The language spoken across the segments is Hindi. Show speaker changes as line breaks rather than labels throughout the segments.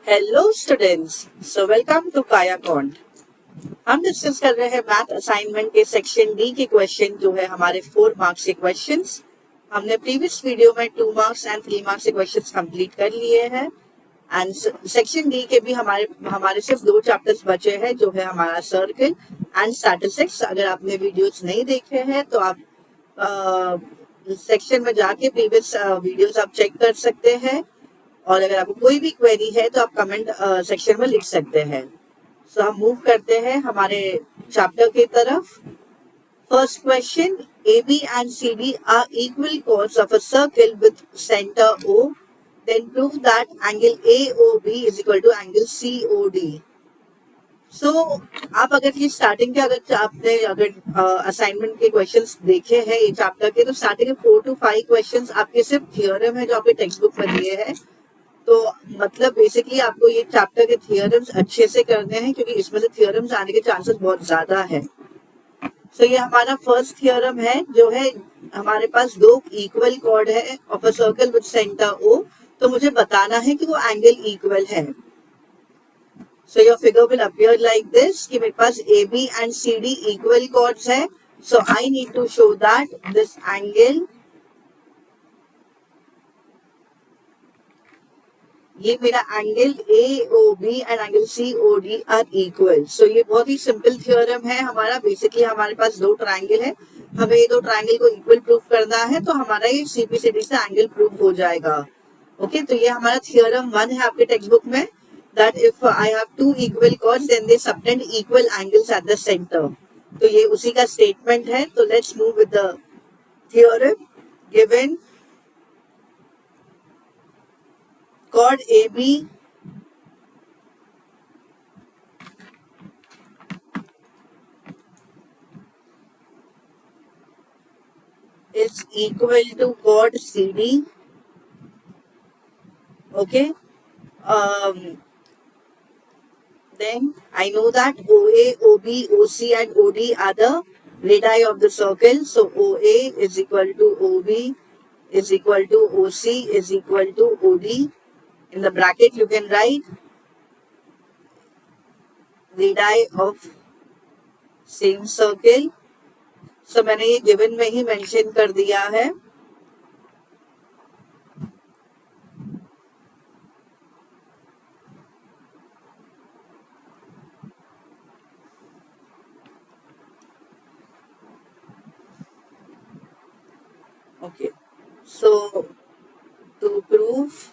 Hello students, so welcome to काया कॉन्ट। हम डिस्कस कर रहे हैं मैथ असाइनमेंट के सेक्शन डी के क्वेश्चन जो है हमारे 4 मार्क्स के क्वेश्चंस। हमने प्रीवियस वीडियो में 2 मार्क्स एंड 3 मार्क्स के क्वेश्चंस कंप्लीट कर लिए हैं एंड सेक्शन डी के भी हमारे हमारे सिर्फ 2 चैप्टर्स बचे हैं जो है हमारा सर्कल एंड स्टैटिस्टिक्स। अगर आपने वीडियोस नहीं देखे हैं तो आप सेक्शन में जाके प्रीवियस वीडियोस आप चेक कर सकते हैं और अगर आपको कोई भी क्वेरी है तो आप कमेंट सेक्शन में लिख सकते हैं। सो हम मूव करते हैं हमारे चैप्टर की तरफ। First question, AB and CD are equal chords of a circle with center O. Then prove that angle AOB is equal to angle COD. आप अगर ये स्टार्टिंग के अगर आपने असाइनमेंट के क्वेश्चंस देखे हैं ये चैप्टर के, तो स्टार्टिंग के 4 to 5 क्वेश्चंस आपके सिर्फ थियोरम है जो आपके टेक्स्ट बुक में दिए हैं। तो मतलब बेसिकली आपको ये चैप्टर के थियोरम्स अच्छे से करने हैं क्योंकि इसमें से थियोरम्स आने के चांसेस बहुत ज्यादा है। ये हमारा फर्स्ट थियोरम है जो है हमारे पास 2 इक्वल कॉर्ड है of a circle with centre O। तो मुझे बताना है कि वो एंगल इक्वल है। Your figure will appear like this कि मेरे पास AB and CD equal chords है। So I need to show that this angle, ये मेरा angle AOB and angle COD are equal. ये बहुत ही सिंपल थ्योरम है हमारा। बेसिकली हमारे पास 2 ट्रायंगल है, हमें ये 2 ट्रायंगल को इक्वल प्रूफ करना है तो हमारा ये CPCD से एंगल प्रूफ हो जाएगा। ओके, तो ये हमारा थ्योरम 1 है आपके टेक्स्ट बुक में, that if I have 2 equal chords then they subtend equal angles at the centre. तो ये उसी का स्टेटमेंट है। तो let's move with the theorem given. chord AB is equal to chord CD. Okay. Then I know that OA, OB, OC and OD are the radii of the circle. So OA is equal to OB is equal to OC is equal to OD. In the bracket you can write radii of same circle. मैंने ये गिवन में ही मेंशन कर दिया है। Okay, so to prove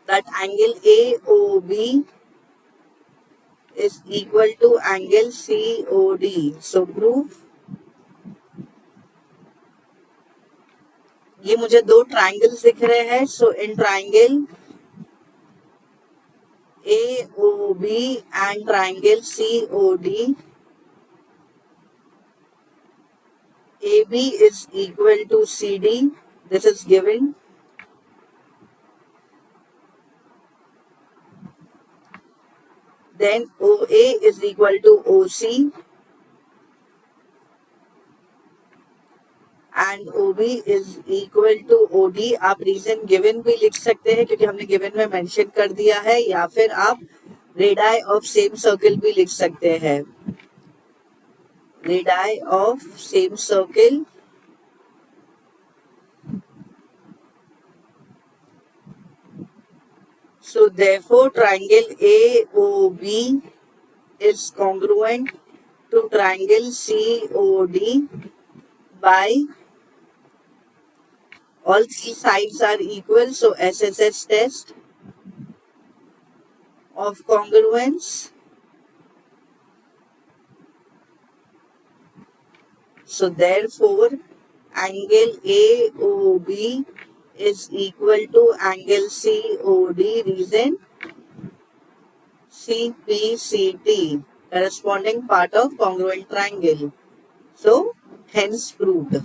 that angle AOB is equal to angle COD. So prove, ये मुझे 2 ट्रायंगल्स दिख रहे हैं। In triangle AOB and triangle COD, AB is equal to CD. This is given. Then OA is equal to OC and OB is equal to OD. आप रीजन गिवन भी लिख सकते हैं क्योंकि हमने गिवन में मेंशन कर दिया है, या फिर आप रेडाई ऑफ सेम सर्कल भी लिख सकते हैं। Radii of same circle, so therefore triangle AOB is congruent to triangle COD by all 3 sides are equal. So SSS test of congruence. So therefore angle AOB is equal to angle COD. Reason CPCT, corresponding part of congruent triangle. So hence proved.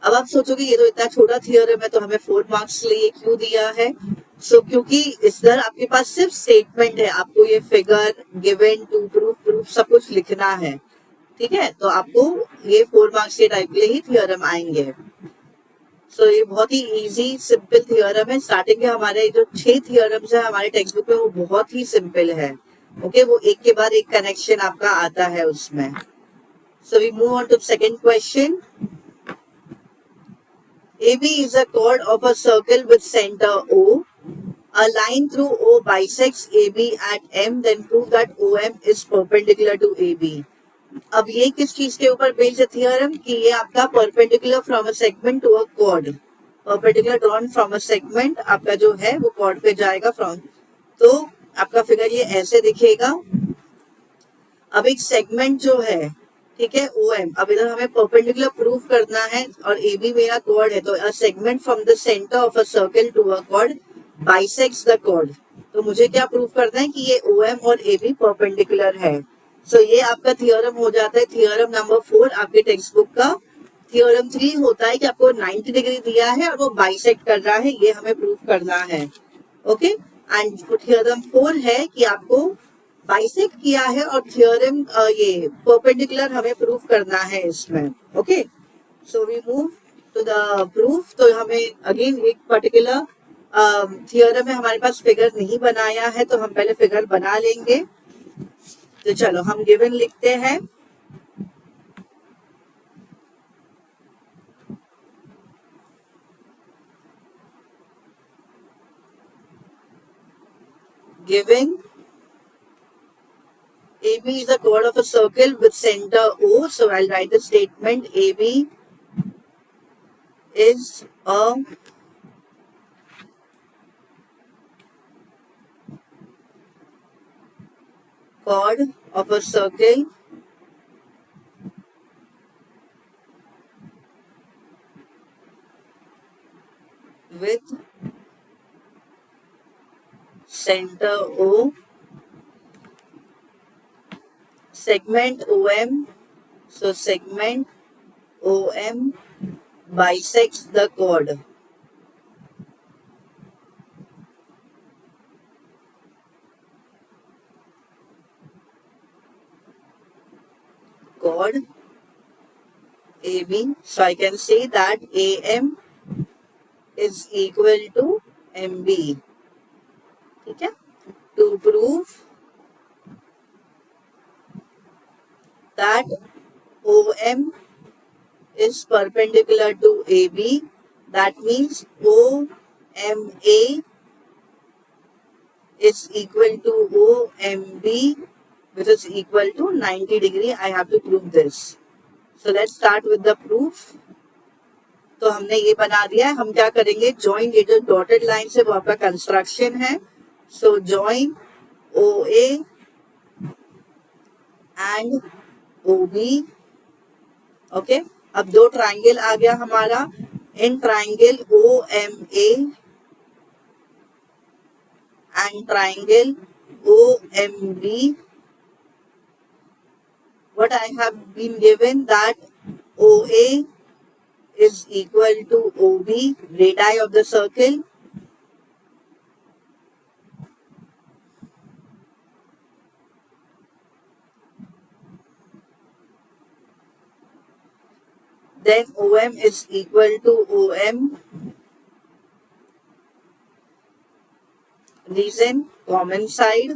अब आप सोचोगे ये तो इतना छोटा थियोरम है तो हमें 4 मार्क्स के लिए क्यों दिया है? क्योंकि इस तरह आपके पास सिर्फ स्टेटमेंट है, आपको ये फिगर गिवन टू प्रूफ सब कुछ लिखना है। ठीक है, तो आपको ये 4 मार्क्स के टाइप के लिए ही थियोरम आएंगे। सो ये बहुत ही इजी सिंपल थियोरम है। स्टार्टिंग के हमारे जो 6 थियोरम्स है हमारे टेक्स्ट बुक में वो बहुत ही सिंपल है। ओके, वो एक के बाद एक कनेक्शन आपका आता है उसमें। So we move on to second question. AB is a chord of a circle with center O. A line through O bisects AB at M, then prove that OM is perpendicular to AB. अब ये किस चीज के ऊपर बेस्ड है थियरम कि ये आपका perpendicular from a segment to a chord, perpendicular drawn from a segment आपका जो है वो कॉर्ड पे जाएगा फ्रॉम। तो आपका फिगर ये ऐसे दिखेगा। अब एक सेगमेंट जो है, ठीक है, OM, अब इधर हमें परपेंडिकुलर प्रूव करना है और AB मेरा कॉर्ड है, तो a segment from the centre of a circle to a chord bisects the chord. तो मुझे क्या प्रूव करना है कि ये OM और AB परपेंडिकुलर है। सो ये आपका थियोरम हो जाता है, थियोरम नंबर 4 आपके टेक्स्ट बुक का। थियोरम 3 होता है कि आपको 90 डिग्री दिया है और वो बाइसेक्ट कर रहा है, ये हमें प्रूव करना है। ओके, एंड थियोरम 4 है कि आपको बाइसेक्ट किया है और थियोरम ये परपेंडिकुलर हमें प्रूव करना है इसमें। Okay, so we move to the proof. तो हमें अगेन एक पर्टिकुलर थियोरम में हमारे पास फिगर नहीं बनाया है, तो हम पहले फिगर बना लेंगे। तो चलो हम गिवन लिखते हैं। Given AB is a chord of a circle with center O. So I'll write the statement AB is a chord of a circle with center O, segment OM. So segment OM bisects the chord. Chord AB. So I can say that AM is equal to MB. ठीक है? To prove that OM is perpendicular to AB, that means OMA is equal to OMB, which is equal to 90 degree. I have to prove this. So let's start with the proof. तो हमने ये बना दिया है। हम क्या करेंगे, जॉइन ये जो डॉटेड लाइन से वो आपका कंस्ट्रक्शन है। So join OA and OB। Okay, अब दो ट्राइंगल आ गया हमारा। इन triangle OMA and triangle OMB, what I have been given that OA is equal to OB, radii of the circle. Then OM is equal to OM. Reason, common side.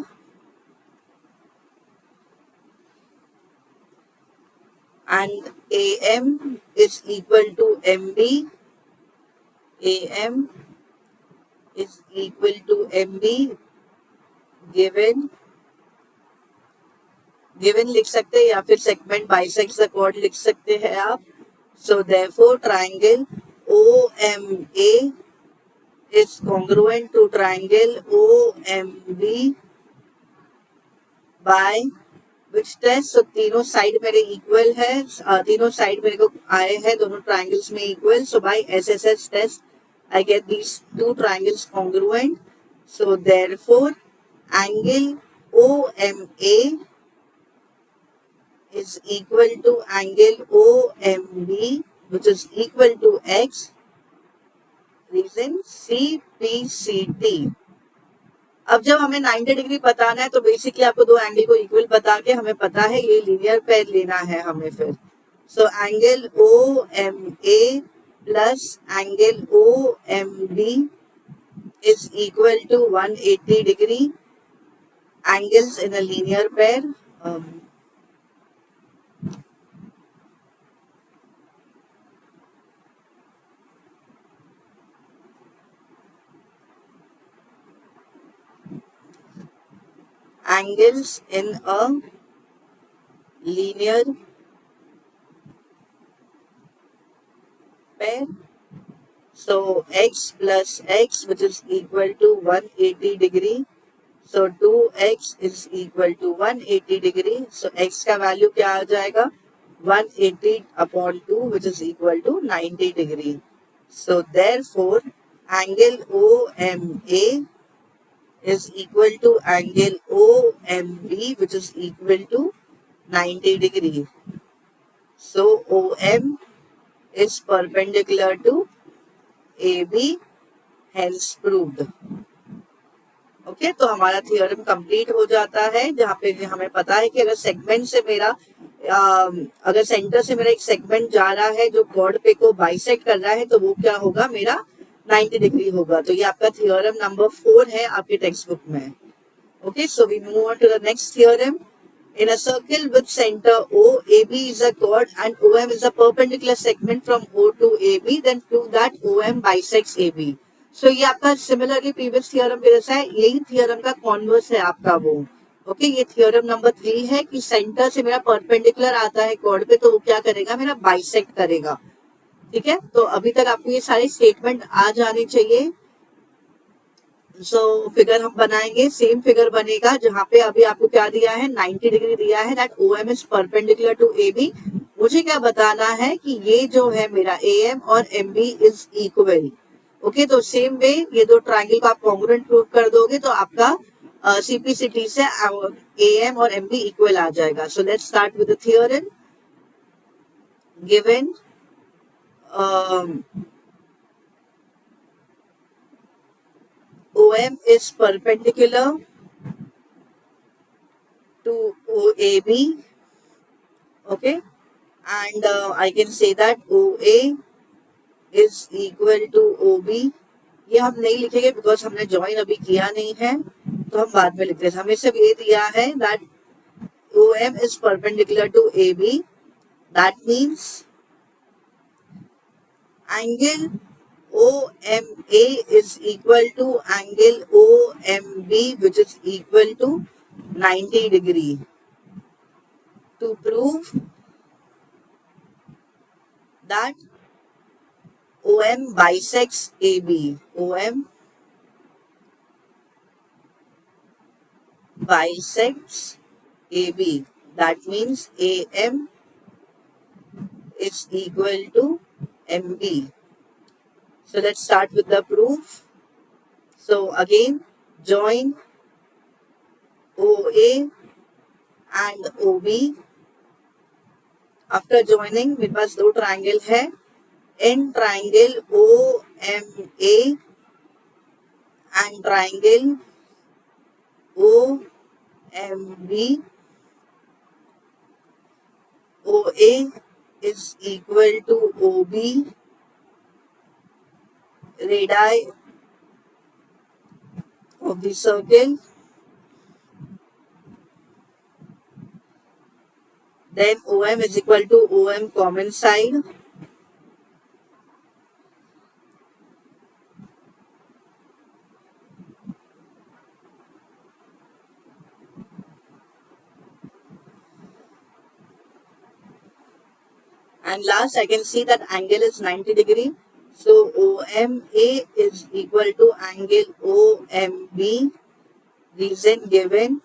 And AM is equal to MB. AM is equal to MB. Given लिख सकते हैं या फिर segment bisects the chord लिख सकते हैं आप। So therefore triangle OMA is congruent to triangle OMB by which test? So तीनों साइड मेरे इक्वल है, तीनों साइड मेरे को आए हैं दोनों ट्राइंगल्स में इक्वल। So by SSS test I get these two triangles congruent. So therefore angle OMA is equal to angle OMB, which is equal to X. Reason CPCT. अब जब हमें 90 डिग्री बताना है तो बेसिकली आपको दो एंगल को इक्वल बता के हमें पता है ये लीनियर पेयर लेना है हमें फिर। So angle OMA plus angle OMB is equal to 180 degree. Angles in a linear pair. Um, Angles in a linear pair. So x plus x, which is equal to 180 degree. So 2x is equal to 180 degree. So x का वैल्यू क्या आ जाएगा? 180 upon 2, which is equal to 90 degree. So therefore, angle OMA is equal to angle OMB, which is equal to 90 degree. So OM is perpendicular to AB, hence proved. Okay तो हमारा थियोरम कंप्लीट हो जाता है, जहाँ पे हमें पता है कि अगर सेगमेंट से मेरा अगर सेंटर से मेरा एक सेगमेंट जा रहा है जो कॉर्ड पे को बाइसेक्ट कर रहा है, तो वो क्या होगा, मेरा 90 डिग्री होगा. तो ये आपका थियोरम नंबर 4 है आपकी टेक्स्ट बुक में. Okay, so we move on to the next theorem. In a circle with center O, AB is a chord and OM is a perpendicular segment from O to AB, then prove that OM bisects AB. So ये आपका सिमिलरली प्रीवियस थियोरम के जैसा है, यही थियोरम का कॉन्वर्स है आपका वो. ओके, ये थियोरम नंबर 3 है कि सेंटर से मेरा परपेंडिकुलर आता है कॉर्ड पे, तो वो क्या करेगा, मेरा बाइसेक्ट करेगा. ठीक है, तो अभी तक आपको ये सारे स्टेटमेंट आ जाने चाहिए. सो फिगर हम बनाएंगे, सेम फिगर बनेगा जहां पे अभी आपको क्या दिया है, 90 डिग्री दिया है, that OM is perpendicular to AB. मुझे क्या बताना है कि ये जो है मेरा AM और MB इज इक्वल. ओके, तो सेम वे ये दो ट्रायंगल को आप कॉन्ग्रुएंट प्रूव कर दोगे तो आपका CPCT से AM और MB इक्वल आ जाएगा. So let's start with the theorem. Given OM is perpendicular to OAB, okay, and I can say that OA is equal to OB. ये हम नहीं लिखेंगे बिकॉज हमने ज्वाइन अभी किया नहीं है, तो हम बाद में लिखते हैं. हमें सिर्फ ये दिया है that OM is perpendicular to AB. That means angle OMA is equal to angle OMB, which is equal to 90 degree. To prove that OM bisects AB, OM bisects AB, that means AM is equal to MB. So let's start with the proof. So again, join OA and OB. After joining, मेरे पास दो ट्राइंगल है. In triangle OMA and triangle OMB, OA is equal to OB. Radii of the circle. Then OM is equal to OM common side. And last, I can see that angle is 90 degree. So OMA is equal to angle OMB. Reason given.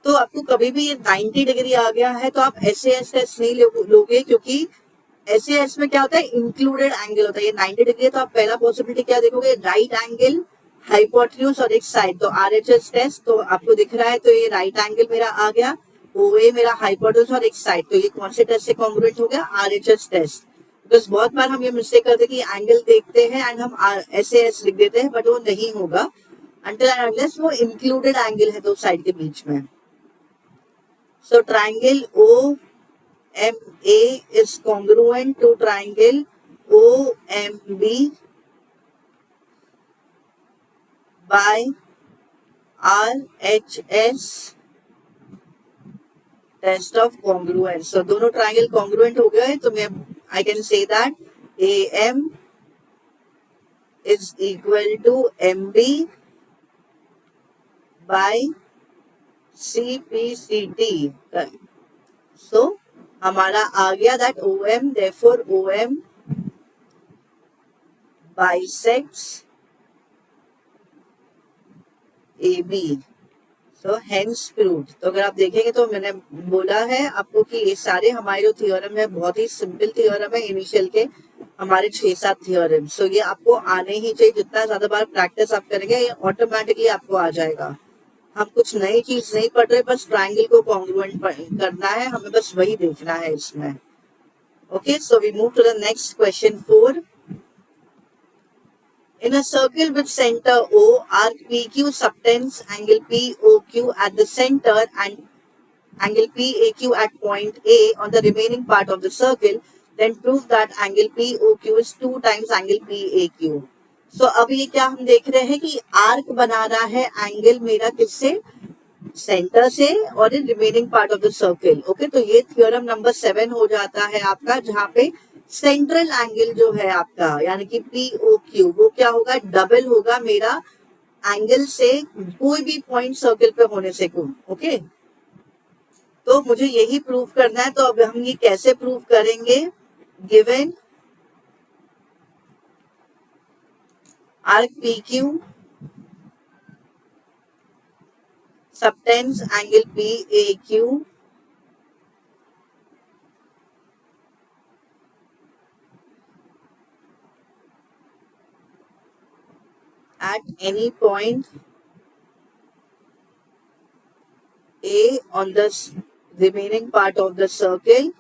तो आपको कभी भी ये 90 डिग्री आ गया है तो आप SAS टेस्ट नहीं लोगे, क्योंकि SAS में क्या होता है, इंक्लूडेड एंगल होता है. ये 90 डिग्री है तो आप पहला पॉसिबिलिटी क्या देखोगे, राइट एंगल, हाइपोटेन्यूज और एक साइड. तो RHS टेस्ट तो आपको दिख रहा है, तो ये राइट एंगल मेरा आ गया, OA मेरा हाइपोटेन्यूज और एक साइड. तो ये कौन से टेस्ट से कॉन्ग्रुएंट हो गया, RHS टेस्ट. बिकॉज बहुत बार हम ये मिस्टेक करते हैं कि एंगल देखते हैं एंड हम SAS लिख देते हैं, बट वो नहीं होगा until and unless वो इंक्लूडेड एंगल है दो साइड के बीच में. So triangle OMA MA is congruent to triangle OMB by RHS test of congruence. तो दोनों ट्राइंगल कॉन्ग्रुएंट हो गए तो मैं I can say that AM is equal to MB by CPCT। So हमारा आ गया that OM therefore OM bisects AB। So hence proved. तो अगर आप देखेंगे तो मैंने बोला है आपको कि ये सारे हमारे जो थियोरम है बहुत ही सिंपल थियोरम है, इनिशियल के हमारे 6-7 थियोरम। सो ये आपको आने ही चाहिए, जितना ज्यादा बार प्रैक्टिस आप करेंगे ये ऑटोमेटिकली आपको आ जाएगा। हम कुछ नई चीज नहीं पढ़ रहे, बस ट्राइंगल को कॉन्ग्रुएंट करना है, हमें बस वही देखना है इसमें। Okay, so we move to the next question 4। In a circle with center O, arc PQ subtends angle POQ at the center and angle PAQ at point A on the remaining part of the circle, then prove that angle POQ is 2 times angle PAQ. So अब ये क्या हम देख रहे हैं कि आर्क बना रहा है एंगल मेरा किससे, सेंटर से और in remaining part of the circle. Okay, तो ये थ्योरम नंबर 7 हो जाता है आपका, जहाँ पे सेंट्रल एंगल जो है आपका यानी कि POQ वो क्या होगा, डबल होगा मेरा एंगल से कोई भी पॉइंट सर्कल पे होने से को। ओके, तो मुझे यही प्रूव करना है। तो अब हम ये कैसे प्रूव करेंगे, given arc PQ subtends angle PAQ at any point A on the remaining part of the circle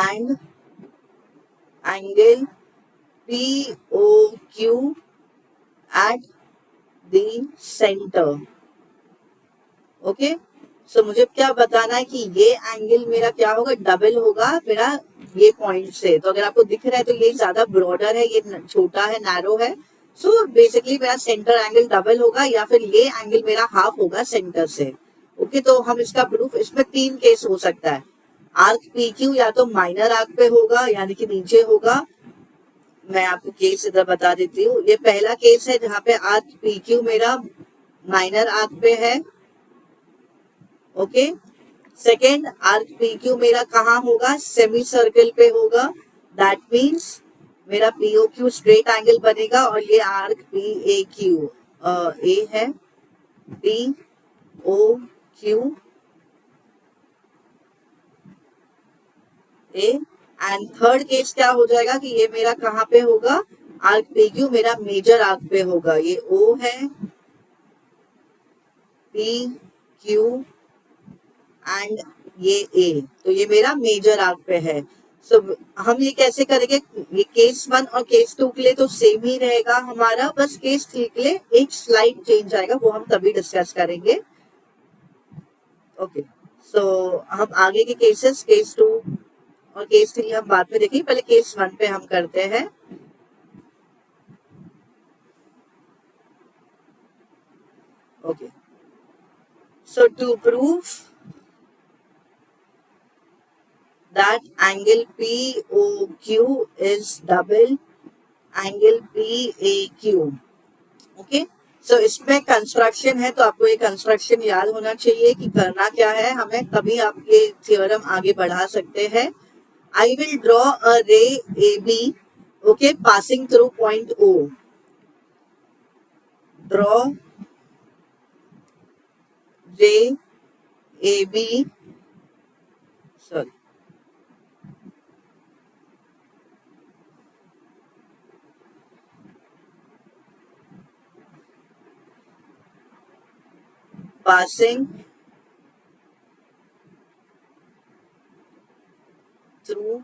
and angle POQ at the center। Okay, so मुझे क्या बताना है कि ये एंगल मेरा क्या होगा, डबल होगा मेरा ये पॉइंट से। तो अगर आपको दिख रहा है तो ये ज्यादा ब्रॉडर है, ये छोटा है, नैरो है। सो बेसिकली मेरा सेंटर एंगल डबल होगा या फिर ये एंगल मेरा हाफ होगा सेंटर से। ओके, तो हम इसका प्रूफ, इसमें 3 केस हो सकता है। आर्क PQ या तो माइनर आर्क पे होगा यानी कि नीचे होगा। मैं आपको केस इधर बता देती हूँ। ये पहला केस है जहाँ पे आर्क PQ मेरा माइनर आर्क पे है। ओके, सेकेंड आर्क PQ मेरा कहाँ होगा, सेमी सर्कल पे होगा। दैट मीन्स मेरा POQ स्ट्रेट एंगल बनेगा और ये आर्क PAQ A है, POQ A। And third case क्या हो जाएगा कि ये मेरा कहाँ पे होगा, आर्क PQ मेरा मेजर आर्क पे होगा। ये O है, PQ एंड ये A, तो ये मेरा मेजर आर्क पे है। सो हम ये कैसे करेंगे, ये केस 1 और केस 2 के लिए तो सेम ही रहेगा हमारा, बस केस 3 के लिए एक स्लाइड चेंज आएगा, वो हम तभी डिस्कस करेंगे। ओके, सो हम आगे के केसेस केस 2 और केस 3 हम बाद में देखेंगे, पहले केस 1 पे हम करते हैं। Okay, so to prove that angle POQ is double angle PAQ। Okay, so इसमें कंस्ट्रक्शन है, तो आपको ये कंस्ट्रक्शन याद होना चाहिए कि करना क्या है हमें, तभी आप ये थ्योरम आगे बढ़ा सकते हैं। आई विल ड्रॉ अ रे AB, okay, passing through point O। Draw रे AB, sorry, passing through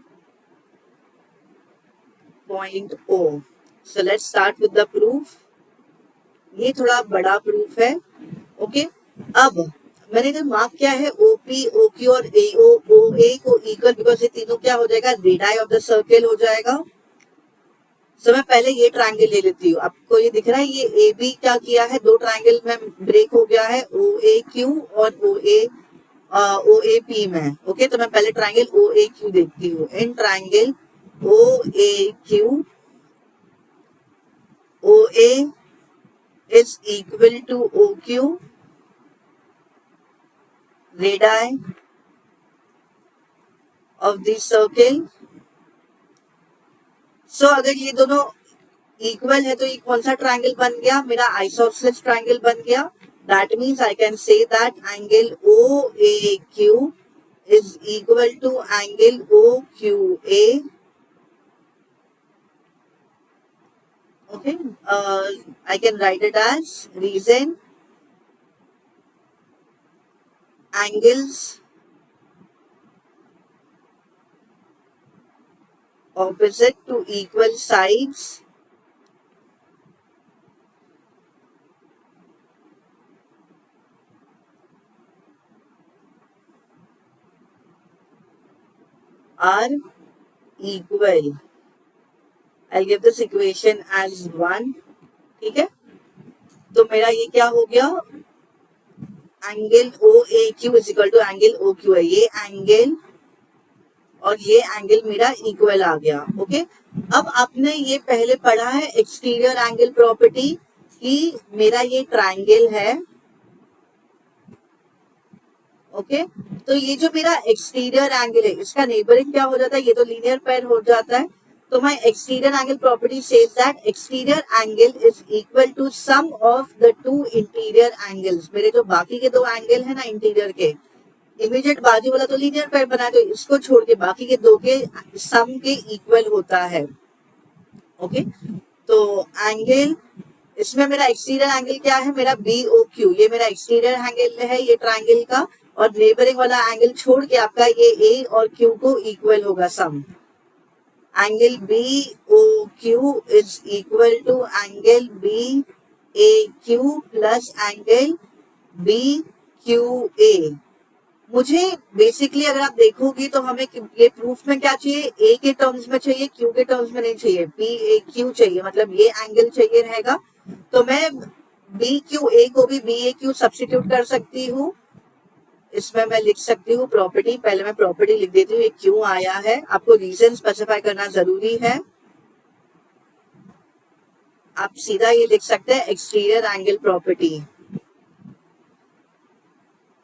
point O. So let's start with the proof. ये थोड़ा बड़ा प्रूफ है. ओके अब मैंने इधर मार्क किया है OP, OQ और AO, OA को इक्वल, बिकॉज ये तीनों क्या हो जाएगा, रेडाई ऑफ द सर्किल हो जाएगा. सो मैं पहले ये ट्रायंगल ले लेती हूँ. आपको ये दिख रहा है, ये AB क्या किया है, दो ट्रायंगल में ब्रेक हो गया है, OAQ और OAP में. ओके तो मैं पहले ट्रायंगल OAQ देखती हूँ. In triangle OAQ, OA is equal to OQ, radii of the circle. So अगर ये दोनों इक्वल है तो ये कौन सा ट्रायंगल बन गया, मेरा आइसोसेलेस ट्रायंगल बन गया. That means I can say that angle OAQ is equal to angle OQA. Okay, I can write it as reason angles opposite to equal sides are equal. I'll give this equation as 1. ठीक है, तो मेरा ये क्या हो गया, angle OAQ is equal to angle OQ है. ये एंगल और ये एंगल मेरा इक्वल आ गया. ओके अब आपने ये पहले पढ़ा है एक्सटीरियर एंगल प्रॉपर्टी कि मेरा ये ट्रायंगल है. ओके तो ये जो मेरा एक्सटीरियर एंगल है इसका नेबरिंग क्या हो जाता है, ये तो लीनियर पेयर हो जाता है. तो my exterior angle property says that exterior angle is equal to sum of the two interior angles. मेरे जो बाकी के दो एंगल है ना इंटीरियर के, इमीडिएट बाजू वाला तो लीनियर पेयर बना है तो इसको छोड़ के बाकी के दो के सम के इक्वल होता है. ओके तो एंगल इसमें मेरा एक्सटीरियर एंगल क्या है, मेरा BOQ, ये मेरा एक्सटीरियर एंगल है ये ट्रायंगल का, और नेबरिंग वाला एंगल छोड़ के आपका ये A और Q को इक्वल होगा sum. Angle BOQ is equal to angle BAQ plus angle BQA. मुझे बेसिकली अगर आप देखोगी तो हमें ये प्रूफ में क्या चाहिए, A के टर्म्स में चाहिए, Q के टर्म्स में नहीं चाहिए, BAQ चाहिए, मतलब ये एंगल चाहिए रहेगा. तो मैं BQA को भी BAQ सब्स्टिट्यूट कर सकती हूँ. इसमें मैं लिख सकती हूँ प्रॉपर्टी, पहले मैं प्रॉपर्टी लिख देती हूँ, ये क्यों आया है, आपको रीजन स्पेसिफाई करना जरूरी है. आप सीधा ये लिख सकते हैं exterior angle property,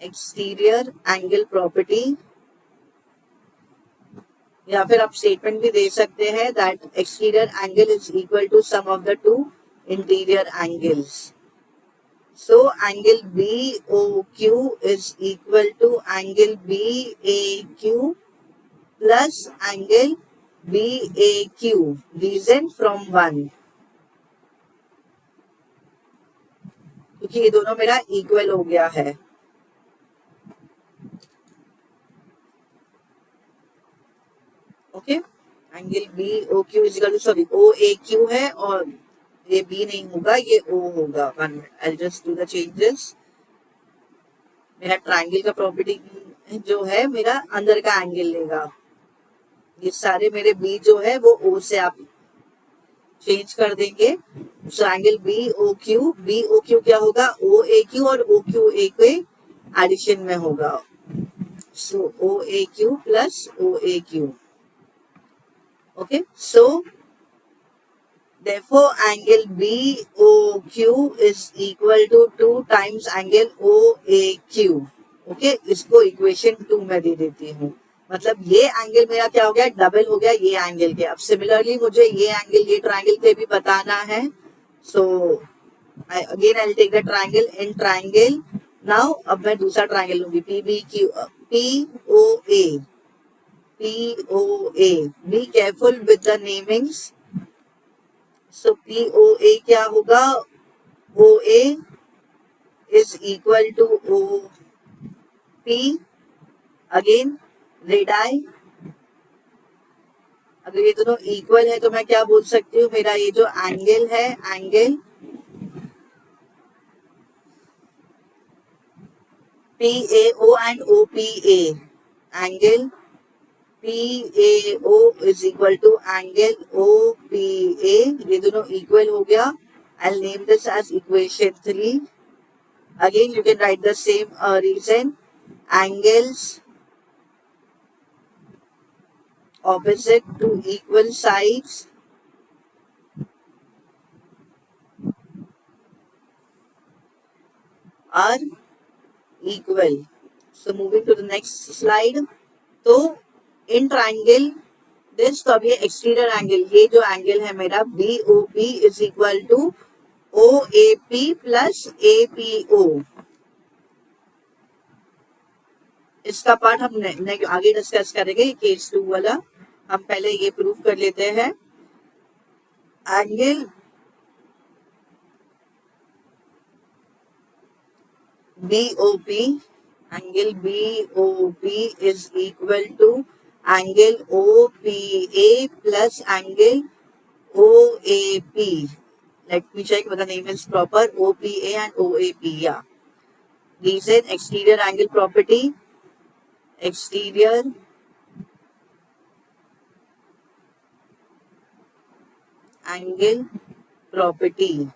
exterior angle property, या फिर आप स्टेटमेंट भी दे सकते हैं that exterior angle is equal to sum of the two interior angles. So angle BOQ is equal to angle BAQ plus angle BAQ. Reason from 1. क्योंकि ये दोनों मेरा इक्वल हो गया है. Okay angle BOQ is equal to, sorry OAQ है और ये B नहीं होगा, ये O होगा. 1 minute, I'll just do the changes. मेरा ट्रायंगल का प्रॉपर्टी जो है मेरा अंदर का एंगल लेगा. ये सारे मेरे B जो है वो O से आप चेंज कर देंगे. सो एंगल BOQ क्या होगा, OAQ और OQA के एडिशन में होगा. सो OAQ plus OAQ. Okay so therefore angle BOQ is equal to 2 times angle OAQ. Okay इसको इक्वेशन 2 में दे देती हूँ. मतलब ये एंगल मेरा क्या हो गया, डबल हो गया ये एंगल के. अब सिमिलरली मुझे ये एंगल ये ट्रायंगल पे भी बताना है. So again I will take the triangle in triangle. Now अब मैं दूसरा ट्रायंगल लूंगी, POA. Be careful with the namings. So POA क्या होगा, OA is equal to OP, again radii अगर ये दोनों इक्वल है तो मैं क्या बोल सकती हूँ, मेरा ये जो एंगल है, angle PAO and OPA, angle PAO is equal to angle OPA, ये दोनों इक्वल हो गया. I'll name this as equation 3. Again, you can write the same reason. Angles opposite to equal sides are equal. So moving to the next slide. तो इन ट्राइंगल दिस, तो अब ये एक्सटीरियर एंगल, ये जो एंगल है मेरा BOP is equal to OAP plus APO. इसका पार्ट हम आगे डिस्कस करेंगे, केस 2 वाला. हम पहले ये प्रूव कर लेते हैं. Angle BOP, angle BOP is equal to angle OPA plus angle OAP. Let me check whether the name is proper. OPA and OAP. Yeah. Reason, exterior angle property. Exterior angle property.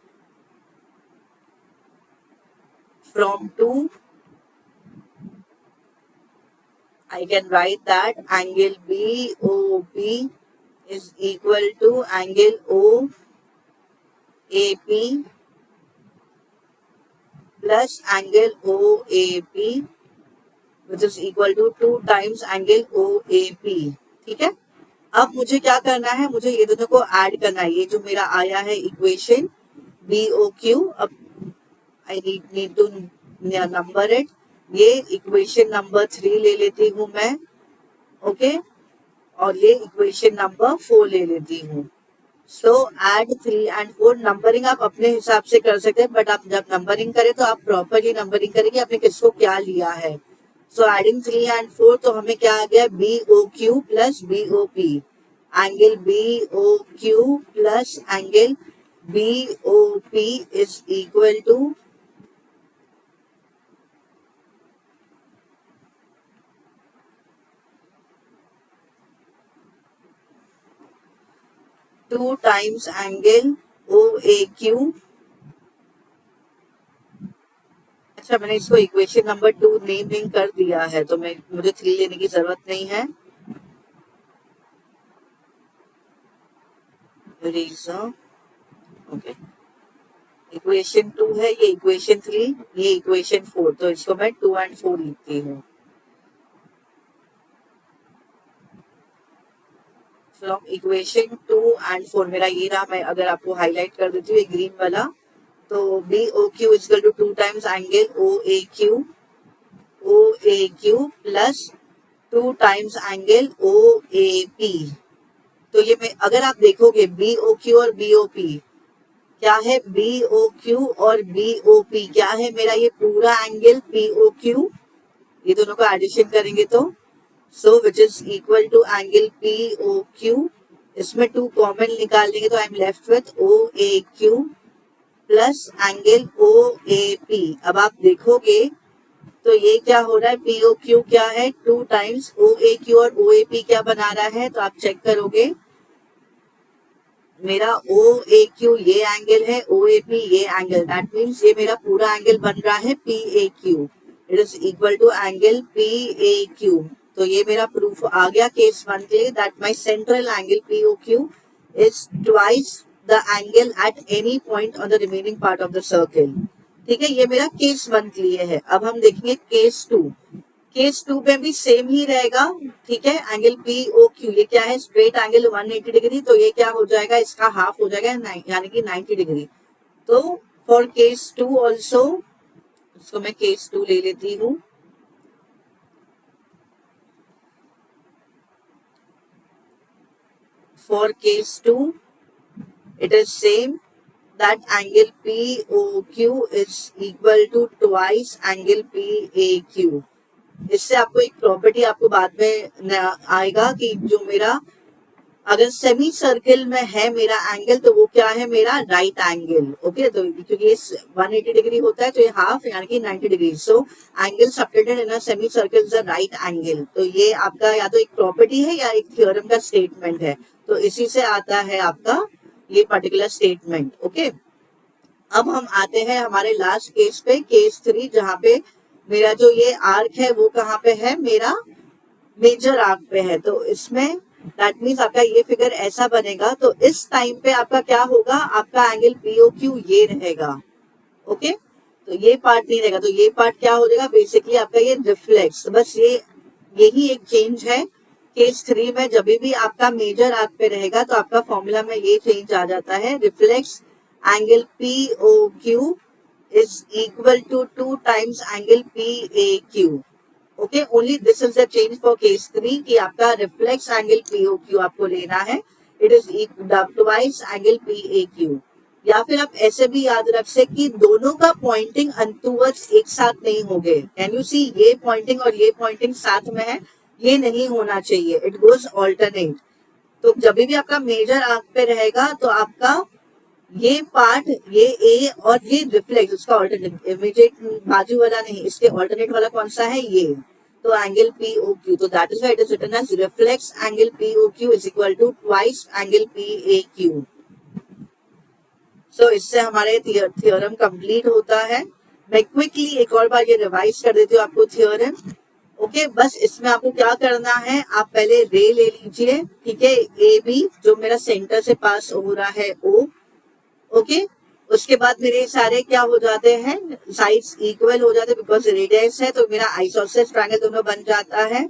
From 2, I can write that angle BOP is equal to angle OAP plus angle OAP, which is equal to 2 times angle OAP. ठीक है. अब मुझे क्या करना है, मुझे ये दोनों को ऐड करना है. ये जो मेरा आया है इक्वेशन BOQ, अब I need to number it. ये इक्वेशन नंबर 3 ले लेती हूँ मैं, ओके, और ये इक्वेशन नंबर 4 ले लेती हूँ. सो एड 3 एंड 4. नंबरिंग आप अपने हिसाब से कर सकते हैं, बट आप जब नंबरिंग करें तो आप प्रॉपरली नंबरिंग करेंगे आपने किसको क्या लिया है. सो एडिंग 3 एंड 4, तो हमें क्या आ गया, BOQ plus BOP. Angle BOQ plus angle BOP is equal to 2 times angle OAQ. अच्छा, मैंने इसको इक्वेशन नंबर 2 नेमिंग कर दिया है, तो मुझे 3 लेने की जरूरत नहीं है. ओके, इक्वेशन 2 है, ये इक्वेशन 3, ये इक्वेशन 4, तो इसको मैं 2 एंड 4 लिखती हूँ. फ्रॉम इक्वेशन 2 एंड 4 मेरा ये रहा. मैं अगर आपको हाईलाइट कर देती हूँ ग्रीन वाला, तो BOQ is equal to 2 times angle OAQ plus 2 times angle OAP. तो ये मैं अगर आप देखोगे BOQ और BOP क्या है, BOQ और BOP क्या है, मेरा ये पूरा एंगल POQ, ये दोनों को एडिशन करेंगे तो so which is equal to angle POQ. इसमें 2 कॉमन निकाल लेंगे तो I am left with OAQ plus angle OAP. अब आप देखोगे तो ये क्या हो रहा है, POQ क्या है 2 टाइम्स OAQ और OAP क्या बना रहा है, तो आप चेक करोगे मेरा OAQ ये एंगल है, OAP ये एंगल, दैट मीन्स ये मेरा पूरा एंगल बन रहा है PAQ. It is equal to angle PAQ. तो ये मेरा प्रूफ आ गया केस 1 के लिए, that my central angle POQ is twice the angle at any point on the remaining part of the circle. ठीक है, ये मेरा केस 1 के लिए है. अब हम देखेंगे केस 2. केस 2 में भी सेम ही रहेगा. ठीक है, एंगल POQ ये क्या है, स्ट्रेट एंगल 180 डिग्री, तो ये क्या हो जाएगा, इसका हाफ हो जाएगा, यानी कि 90 डिग्री. तो फॉर केस 2 ऑल्सो, इसको मैं केस 2 ले लेती हूँ. For case 2, it is same that angle POQ is equal to twice angle PAQ. इससे आपको एक प्रॉपर्टी आपको बाद में आएगा कि जो मेरा अगर सेमी सर्किल में है मेरा एंगल तो वो क्या है, मेरा राइट एंगल। ओके, तो क्योंकि ये 180 डिग्री होता है तो ये हाफ यानी कि 90 degree, so angle subtended in a semi circle is a right angle. तो ये आपका या तो एक प्रॉपर्टी है या एक थ्योरम का स्टेटमेंट है, तो इसी से आता है आपका ये पर्टिकुलर स्टेटमेंट। ओके, अब हम आते हैं हमारे लास्ट केस पे, केस 3, जहां पे मेरा जो ये आर्क है वो कहाँ पे है, मेरा मेजर आर्क पे है। तो इसमें दैट मीन्स आपका ये फिगर ऐसा बनेगा। तो इस टाइम पे आपका क्या होगा, आपका एंगल पीओक्यू ये रहेगा। ओके, तो ये पार्ट नहीं रहेगा, तो ये पार्ट क्या हो जाएगा, बेसिकली आपका ये रिफ्लेक्स। बस ये यही एक चेंज है केस 3 में। जब भी आपका मेजर आर्क पे रहेगा तो आपका फॉर्मूला में ये चेंज आ जाता है, reflex angle POQ is equal to 2 times angle PAQ. Okay, only this is the change for case 3 कि आपका रिफ्लेक्स एंगल POQ आपको लेना है, it is twice angle PAQ। या फिर आप ऐसे भी याद रख सकते कि दोनों का पॉइंटिंग अनटूवर्ड्स एक साथ नहीं होंगे। कैन यू सी, ये पॉइंटिंग और ये पॉइंटिंग साथ में है, ये नहीं होना चाहिए, इट गोज ऑल्टरनेट। तो जब भी आपका मेजर आर्क पे रहेगा तो आपका ये पार्ट, ये ए और ये रिफ्लेक्स, उसका ऑल्टरनेट, इमीडिएट बाजू वाला नहीं, इसके ऑल्टरनेट वाला कौन सा है, ये। तो एंगल पीओक्यू, तो that is why it is written as reflex angle POQ is equal to twice angle PAQ. So इससे हमारे थ्योरम कंप्लीट होता है। मैं क्विकली एक और बार ये रिवाइज कर देती हूँ आपको थ्योरम। ओके, बस इसमें आपको क्या करना है, आप पहले रे ले लीजिए, ठीक है, ए बी जो मेरा सेंटर से पास हो रहा है ओ। ओके, उसके बाद मेरे सारे क्या हो जाते हैं, साइड्स इक्वल हो जाते हैं बिकॉज रेडियस है, तो मेरा आइसोसेलेस ट्रायंगल दोनों बन जाता है।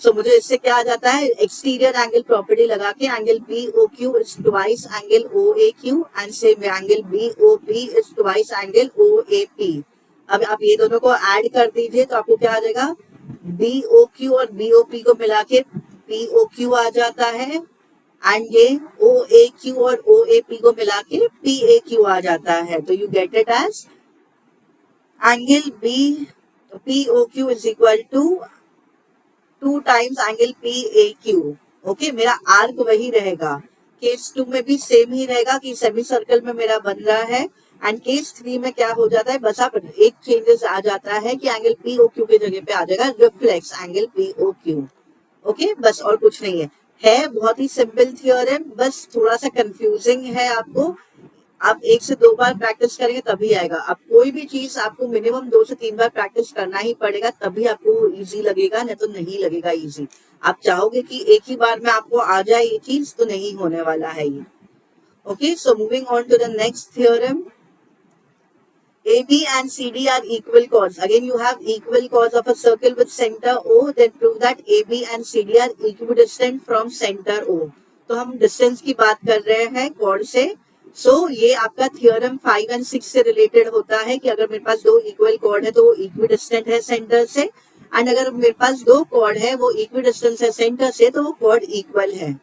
सो मुझे इससे क्या आ जाता है, एक्सटीरियर एंगल प्रॉपर्टी लगा के angle B O Q is twice angle O A Q and same angle B O P is twice angle O A P. अब आप ये दोनों को ऐड कर दीजिए तो आपको क्या आ जाएगा, बी ओ क्यू और बी ओ पी को मिला के पी ओ क्यू आ जाता है, एंड ये ओ ए क्यू और ओ ए पी को मिला के पी ए क्यू आ जाता है। तो you get it as angle B P O Q is equal to 2 times angle P A Q. Okay, मेरा आर्क वही रहेगा, केस 2 में भी सेम ही रहेगा कि सेमी सर्कल में मेरा बन रहा है। एंड केस 3 में क्या हो जाता है, बस आप एक चेंजेस आ जाता है कि एंगल पी ओ क्यू की जगह पे आ जाएगा reflex angle P O Q. Okay, बस और कुछ नहीं है बहुत ही सिंपल थ्योरम, बस थोड़ा सा कंफ्यूजिंग है आपको। आप 1 से 2 बार प्रैक्टिस करेंगे तभी आएगा। अब कोई भी चीज आपको मिनिमम 2 से 3 बार प्रैक्टिस करना ही पड़ेगा, तभी आपको इजी लगेगा, नहीं तो नहीं लगेगा इजी। आप चाहोगे कि एक ही बार में आपको आ जाए ये चीज, तो नहीं होने वाला है ये। Okay, so moving on to the next theorem, AB and CD are equal chords. Again, you have equal chords of a circle with center O. Then prove that AB and CD are equidistant from center O. तो हम डिस्टेंस की बात कर रहे हैं कॉर्ड से। ये आपका थियोरम 5 एंड 6 से रिलेटेड होता है कि अगर मेरे पास 2 इक्वल कॉर्ड है तो वो इक्विडिस्टेंट है सेंटर से, एंड अगर मेरे पास 2 कॉर्ड है वो इक्विडिस्टेंस है सेंटर से, तो वो कॉर्ड इक्वल है।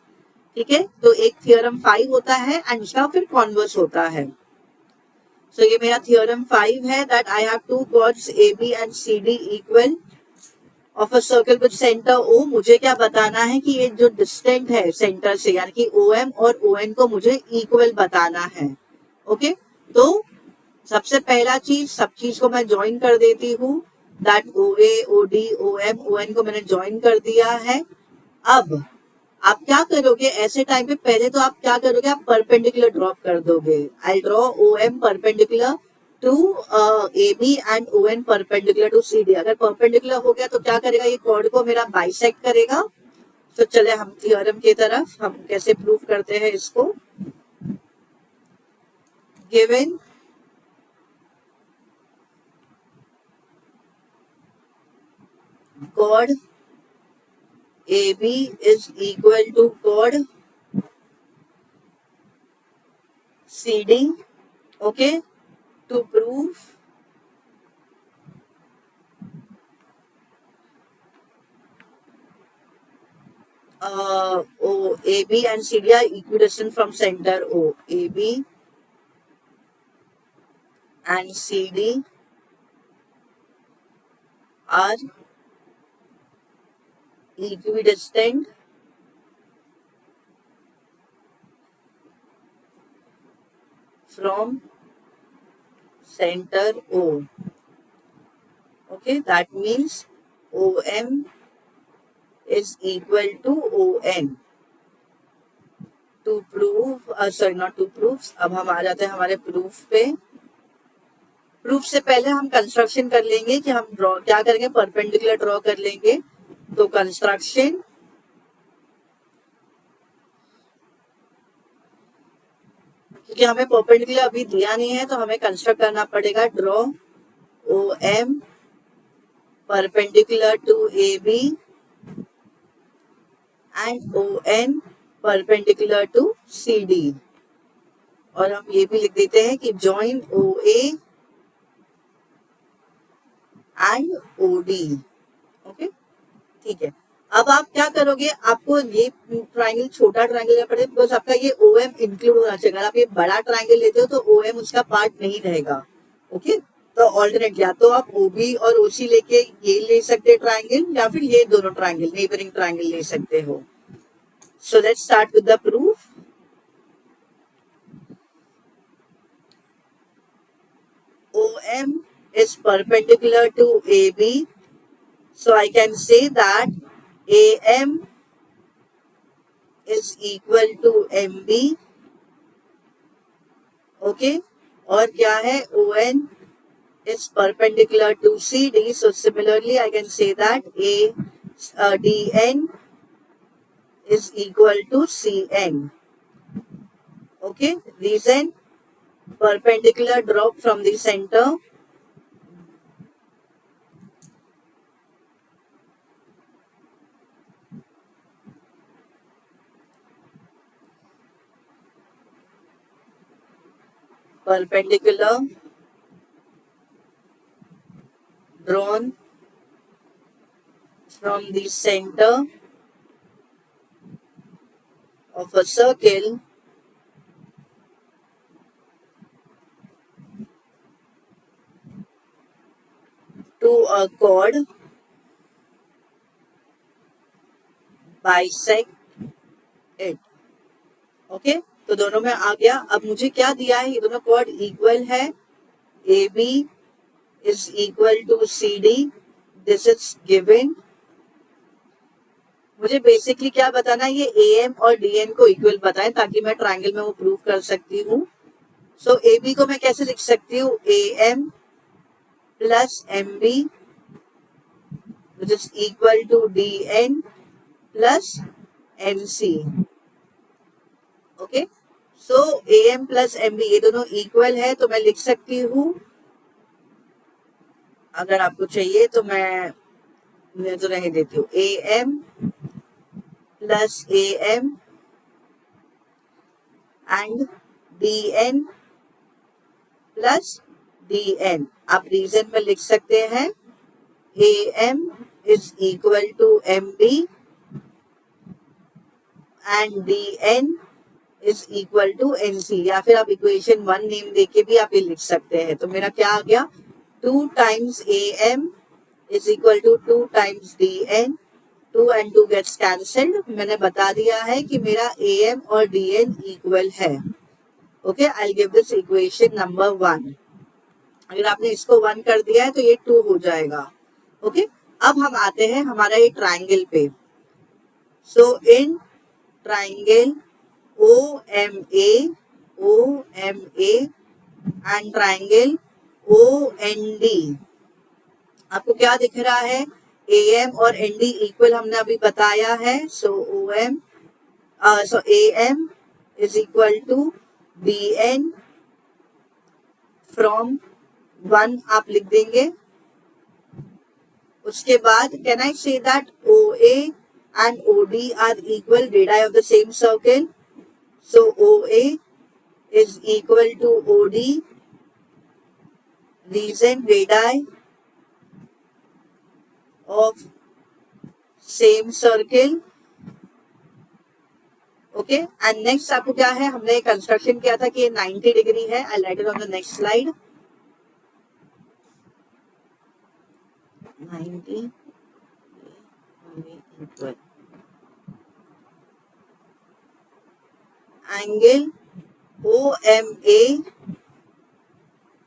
ठीक है, तो एक थियोरम 5 होता है एंड उसका फिर कॉन्वर्स होता है। So ये मेरा theorem 5 है that I have 2 chords AB and CD equal of a circle with center O। मुझे क्या बताना है कि ये जो डिस्टेंट है सेंटर से यानी कि OM और ON को मुझे इक्वल बताना है। ओके, तो सबसे पहला चीज, सब चीज को मैं ज्वाइन कर देती हूँ, that OA OD OM ON को मैंने ज्वाइन कर दिया है। अब आप क्या करोगे ऐसे टाइम पे, पहले तो आप क्या करोगे, आप परपेंडिकुलर ड्रॉप कर दोगे। I draw O M perpendicular to A B and O N perpendicular to C D. अगर परपेंडिकुलर हो गया तो क्या करेगा, ये कॉर्ड को मेरा बाइसेक्ट करेगा। तो चले हम थ्योरम की तरफ, हम कैसे प्रूव करते हैं इसको। Given chord AB is equal to chord CD, okay, to prove AB and CD are equidistant from center O. AB and CD are equidistant from center O. Okay, that means OM is equal to ON. To prove, sorry not to proof, अब हम आ जाते हैं हमारे प्रूफ पे। प्रूफ से पहले हम कंस्ट्रक्शन कर लेंगे कि हम ड्रॉ क्या करेंगे, परपेंडिकुलर ड्रॉ कर लेंगे। तो कंस्ट्रक्शन, क्योंकि हमें परपेंडिकुलर अभी दिया नहीं है तो हमें कंस्ट्रक्ट करना पड़ेगा। Draw O M perpendicular to A B and O N perpendicular to C D. और हम ये भी लिख देते हैं कि join O A and O D. Okay, ठीक है। अब आप क्या करोगे, आपको ये ट्राइंगल छोटा ट्राइंगल पड़े, बिकॉज आपका ये ओ एम इंक्लूड होना चाहिए। अगर आप ये बड़ा ट्राइंगल लेते हो तो ओ एम उसका पार्ट नहीं रहेगा। ओके, तो ऑल्टरनेट या तो आप ओ बी और ओ सी लेके ये ले सकते ट्राइंगल, या फिर ये दोनों ट्राइंगल नेबरिंग ट्राइंगल ले सकते हो। So let's start with the proof. OM is perpendicular to AB, so I can say that AM is equal to MB. Okay, और क्या है, ON is perpendicular to CD, so similarly I can say that DN is equal to CN. Okay, reason, perpendicular drop from the center. Perpendicular drawn from the center of a circle to a chord bisect it. Okay, तो दोनों में आ गया। अब मुझे क्या दिया है, ये दोनों कॉर्ड इक्वल है। A B is equal to C D, this is given. मुझे बेसिकली क्या बताना है, ये ए एम और डी एन को इक्वल बताएं ताकि मैं ट्राइंगल में वो प्रूव कर सकती हूँ। सो ए बी को मैं कैसे लिख सकती हूँ, A M plus M B which is equal to D N plus N C. Okay, so A M plus M B ये दोनों इक्वल है, तो मैं लिख सकती हूँ, अगर आपको चाहिए तो मैं तो नहीं देती हूँ, A M plus A M and D N plus D N. आप रीजन में लिख सकते हैं A M is equal to M B and D N is equal to N C, या फिर आप इक्वेशन 1 नेम देके भी आप ये लिख सकते हैं। तो मेरा क्या आ गया, 2 times A M is equal to 2 times D N, 2 and 2 gets cancelled. मैंने बता दिया है कि मेरा ए एम और डी एन इक्वल है। Okay, I will give this equation number 1। अगर आपने इसको 1 कर दिया है तो ये 2 हो जाएगा। ओके, अब हम आते हैं हमारा ये ट्राइंगल पे। So in triangle OMA and triangle OND, आपको क्या दिख रहा है, AM और ND इक्वल हमने अभी बताया है। So AM is equal to DN from 1 आप लिख देंगे। उसके बाद can I say that OA and OD are equal radii of the same circle. So OA is equal to OD, reason radii of same circle. Okay, and next आपको क्या है, हमने कंस्ट्रक्शन किया था कि 90 डिग्री है। I write it on the next slide. 90 equal angle OMA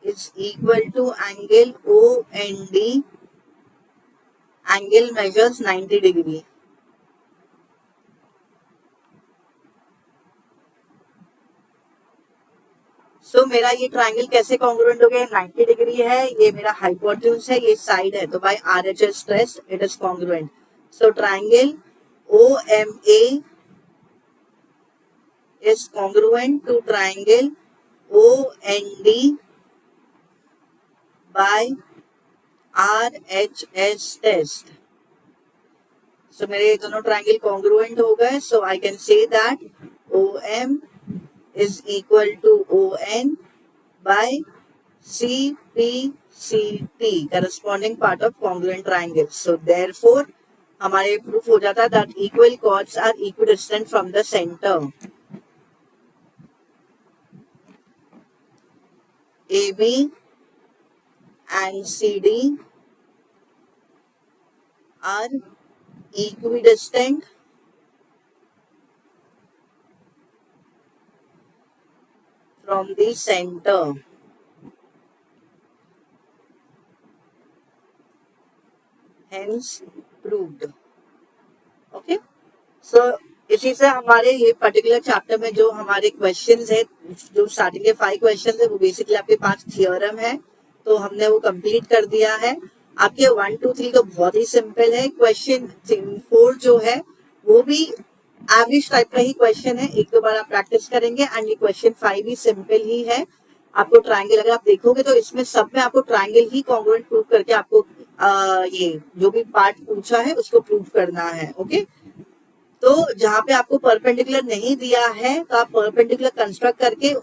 is equal to angle OND. Angle measures 90 degree. सो मेरा ये ट्राइंगल कैसे कॉन्ग्रुएंट हो गया? 90 डिग्री है, ये मेरा हाइपोटेन्यूज है, ये साइड है, तो by RHS test it is congruent. So triangle OMA is congruent to triangle OND by RHS test. So मेरे ये दोनों ट्राइंगल कॉन्ग्रुएंट हो गए. So I can say that OM is equal to ON by CPCT, corresponding part of congruent triangle. So therefore हमारे प्रूफ हो जाता है that equal chords are equidistant from the center. AB and CD are equidistant from the center. Hence proved. Okay. So इसी से हमारे ये पर्टिकुलर चैप्टर में जो हमारे क्वेश्चंस है, जो स्टार्टिंग के 5 क्वेश्चंस है, वो बेसिकली आपके पास थियोरम है, तो हमने वो कंप्लीट कर दिया है. आपके 1 2 3 तो बहुत ही सिंपल है. क्वेश्चन 4 जो है वो भी एवरेज टाइप का ही क्वेश्चन है, एक दो बार आप प्रैक्टिस करेंगे. एंड ये क्वेश्चन 5 भी सिंपल ही है. आपको ट्राइंगल अगर आप देखोगे तो इसमें सब में आपको ट्राइंगल ही कॉन्ग्रुएंट प्रूव करके आपको ये जो भी पार्ट पूछा है उसको प्रूव करना है. ओके. तो जहां पे आपको परपेंडिकुलर नहीं दिया है तो आप परपेंडिकुलर कंस्ट्रक्ट करके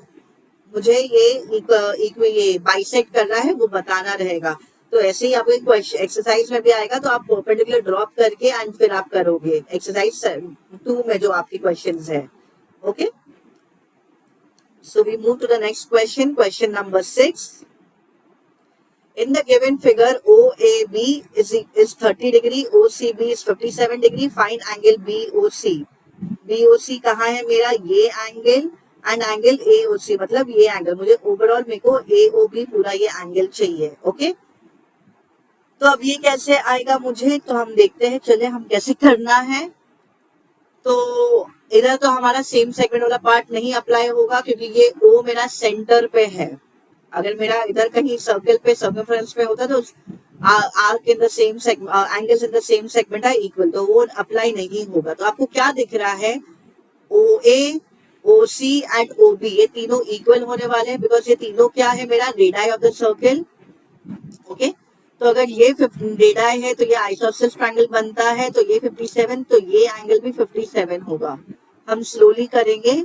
मुझे ये बाइसेक्ट करना है वो बताना रहेगा. तो ऐसे ही आपको एक्सरसाइज में भी आएगा, तो आप परपेंडिकुलर ड्रॉप करके एंड फिर आप करोगे एक्सरसाइज 2 में जो आपकी क्वेश्चंस है. Okay. So we move to the next question. Question number 6. In the given figure, OAB is 30 degree, OCB is 57 degree. Find angle BOC. BOC कहाँ है मेरा? ये एंगल एंड एंगल AOC, मतलब ये एंगल. मुझे ओवरऑल मेरे को AOB पूरा ये एंगल चाहिए. ओके. तो अब ये कैसे आएगा मुझे, तो हम देखते हैं. चले हम कैसे करना है. तो इधर तो हमारा सेम सेगमेंट वाला पार्ट नहीं अप्लाई होगा क्योंकि ये O मेरा सेंटर पे है. अगर मेरा इधर कहीं सर्कल पे सर्कमफ्रेंस पे होता तो arc in the same segment, angles in the same segment are equal, तो वो अप्लाई नहीं होगा. तो आपको क्या दिख रहा है? OA, OC एंड OB ये तीनों इक्वल होने वाले हैं बिकॉज ये तीनों क्या है मेरा? Radii of the circle. Okay. तो अगर ये रेडाई है तो ये आइसोसेलेस ट्रायंगल बनता है, तो ये 57, तो ये एंगल भी 57 होगा. हम स्लोली करेंगे.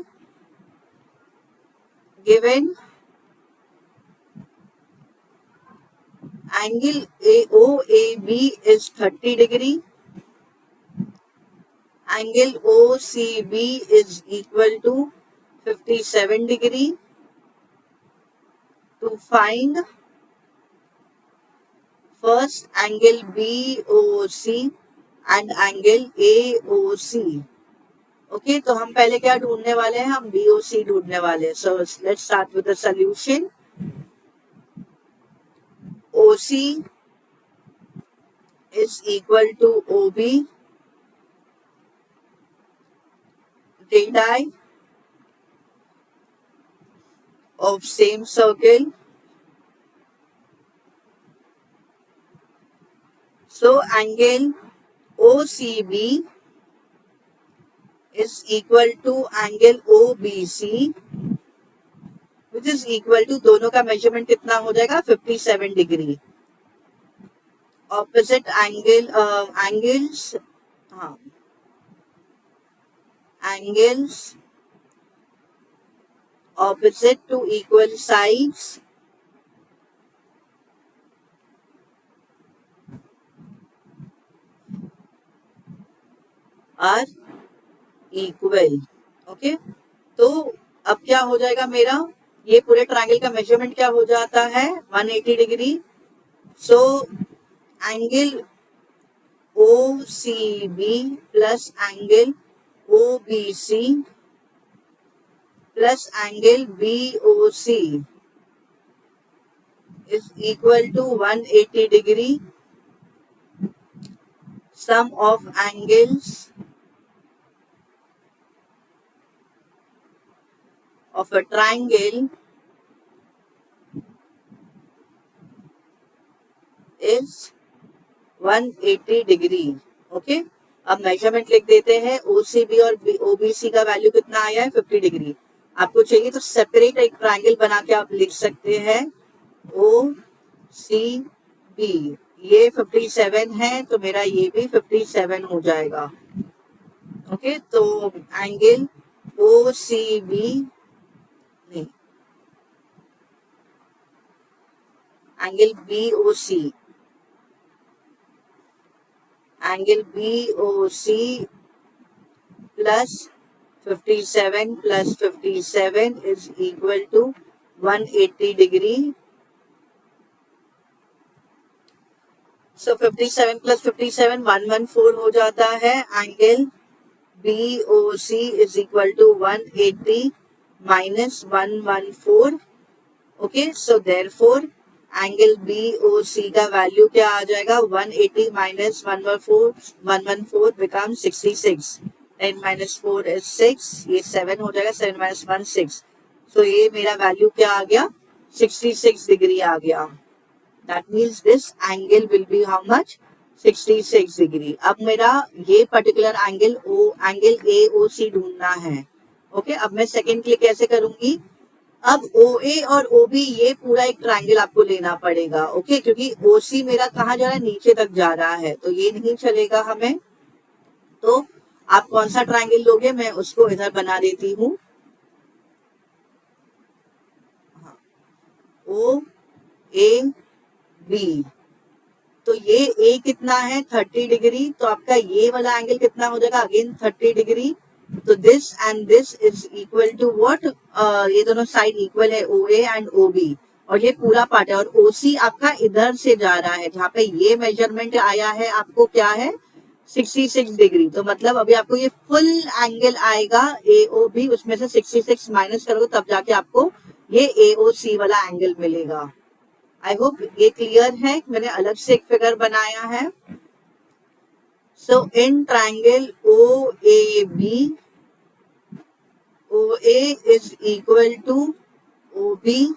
Given angle OAB is 30 degree. Angle OCB is equal to 57 degree. To find first angle BOC and angle AOC. Okay. तो हम पहले क्या ढूंढने वाले हैं? हम BOC ढूंढने वाले हैं. So let's start with the solution. OC is equal to OB. Radii of same circle. So angle OCB is equal to angle OBC, which is equal to, दोनों का मेजरमेंट कितना हो जाएगा? 57 डिग्री. ऑपोजिट एंगल एंगल्स, हाँ, angles opposite to equal sides are equal. Okay. तो अब क्या हो जाएगा मेरा? ये पूरे ट्रायंगल का मेजरमेंट क्या हो जाता है? 180 degree. So angle OCB plus angle OBC plus angle BOC is equal to 180 degree. Sum of angles of a triangle is 180 degree. Okay, अब मेजरमेंट लिख देते हैं. OCB और OBC का वैल्यू कितना आया है? 50 डिग्री. आपको चाहिए तो सेपरेट एक ट्राइंगल बना के आप लिख सकते हैं. OCB ये 57 है, तो मेरा ये भी 57 हो जाएगा. ओके, तो एंगल OCB नहीं, angle BOC, angle BOC plus 57 plus 57 is equal to 180 degree. So 57 plus 57 114 हो जाता है. Angle BOC is equal to 180 minus 114. Okay, so therefore angle BOC का वैल्यू क्या आ जाएगा? 180 minus 114 becomes 66. 10 minus 4 is 6. ये 7 हो जाएगा. 7 minus 1 6. So ये मेरा वैल्यू क्या आ गया? 66 डिग्री आ गया. That means this angle will be how much? 66 degree. अब मेरा ये पर्टिकुलर एंगल AOC ढूंढना है. ओके, अब मैं सेकेंड के लिए कैसे करूंगी? अब OA और OB ये पूरा एक ट्रायंगल आपको लेना पड़ेगा. ओके, क्योंकि OC मेरा कहाँ जा रहा है? नीचे तक जा रहा है, तो ये नहीं चलेगा हमें. तो आप कौन सा ट्रायंगल लोगे? मैं उसको इधर बना देती हूँ. OAB, तो ये A कितना है? 30 डिग्री. तो आपका ये वाला एंगल कितना हो जाएगा? Again 30 degree. तो this and this is equal to what? ये दोनों साइड इक्वल है, OA एंड OB, और ये पूरा पार्ट है. और OC आपका इधर से जा रहा है, जहाँ पे ये मेजरमेंट आया है आपको क्या है? 66 डिग्री. तो मतलब अभी आपको ये फुल एंगल आएगा AOB, उसमें से 66 माइनस करोगे तब जाके आपको ये AOC वाला एंगल मिलेगा. आई होप ये क्लियर है. मैंने अलग से एक फिगर बनाया है. So in triangle OAB, OA is equal to OB.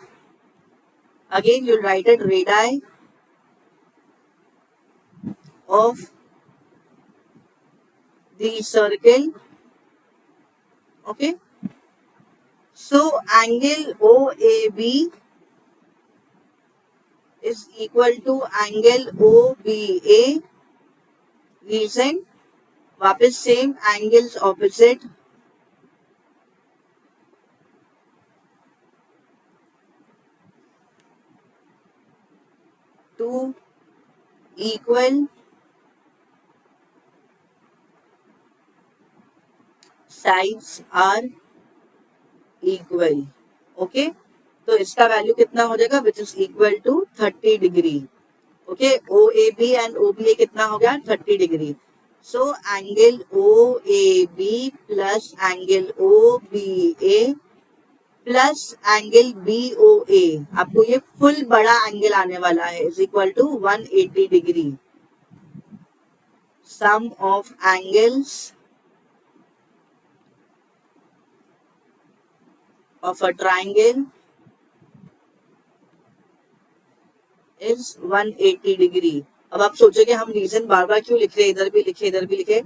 Again you'll write it radii of the circle. Okay. So angle OAB is equal to angle OBA. Reason, वापस same angles opposite. Two equal sides are equal. Okay, तो इसका वैल्यू कितना हो जाएगा? Which is equal to 30 degree. Okay, OAB and OBA कितना हो गया? 30 degree. So angle OAB plus angle OBA plus angle BOA, आपको ये फुल बड़ा एंगल आने वाला है, is equal to 180 degree. Sum of angles of a triangle is 180 degree. अब आप सोचोगे हम रीजन बार बार क्यों लिख रहे हैं? इधर भी लिखे, इधर भी लिखे.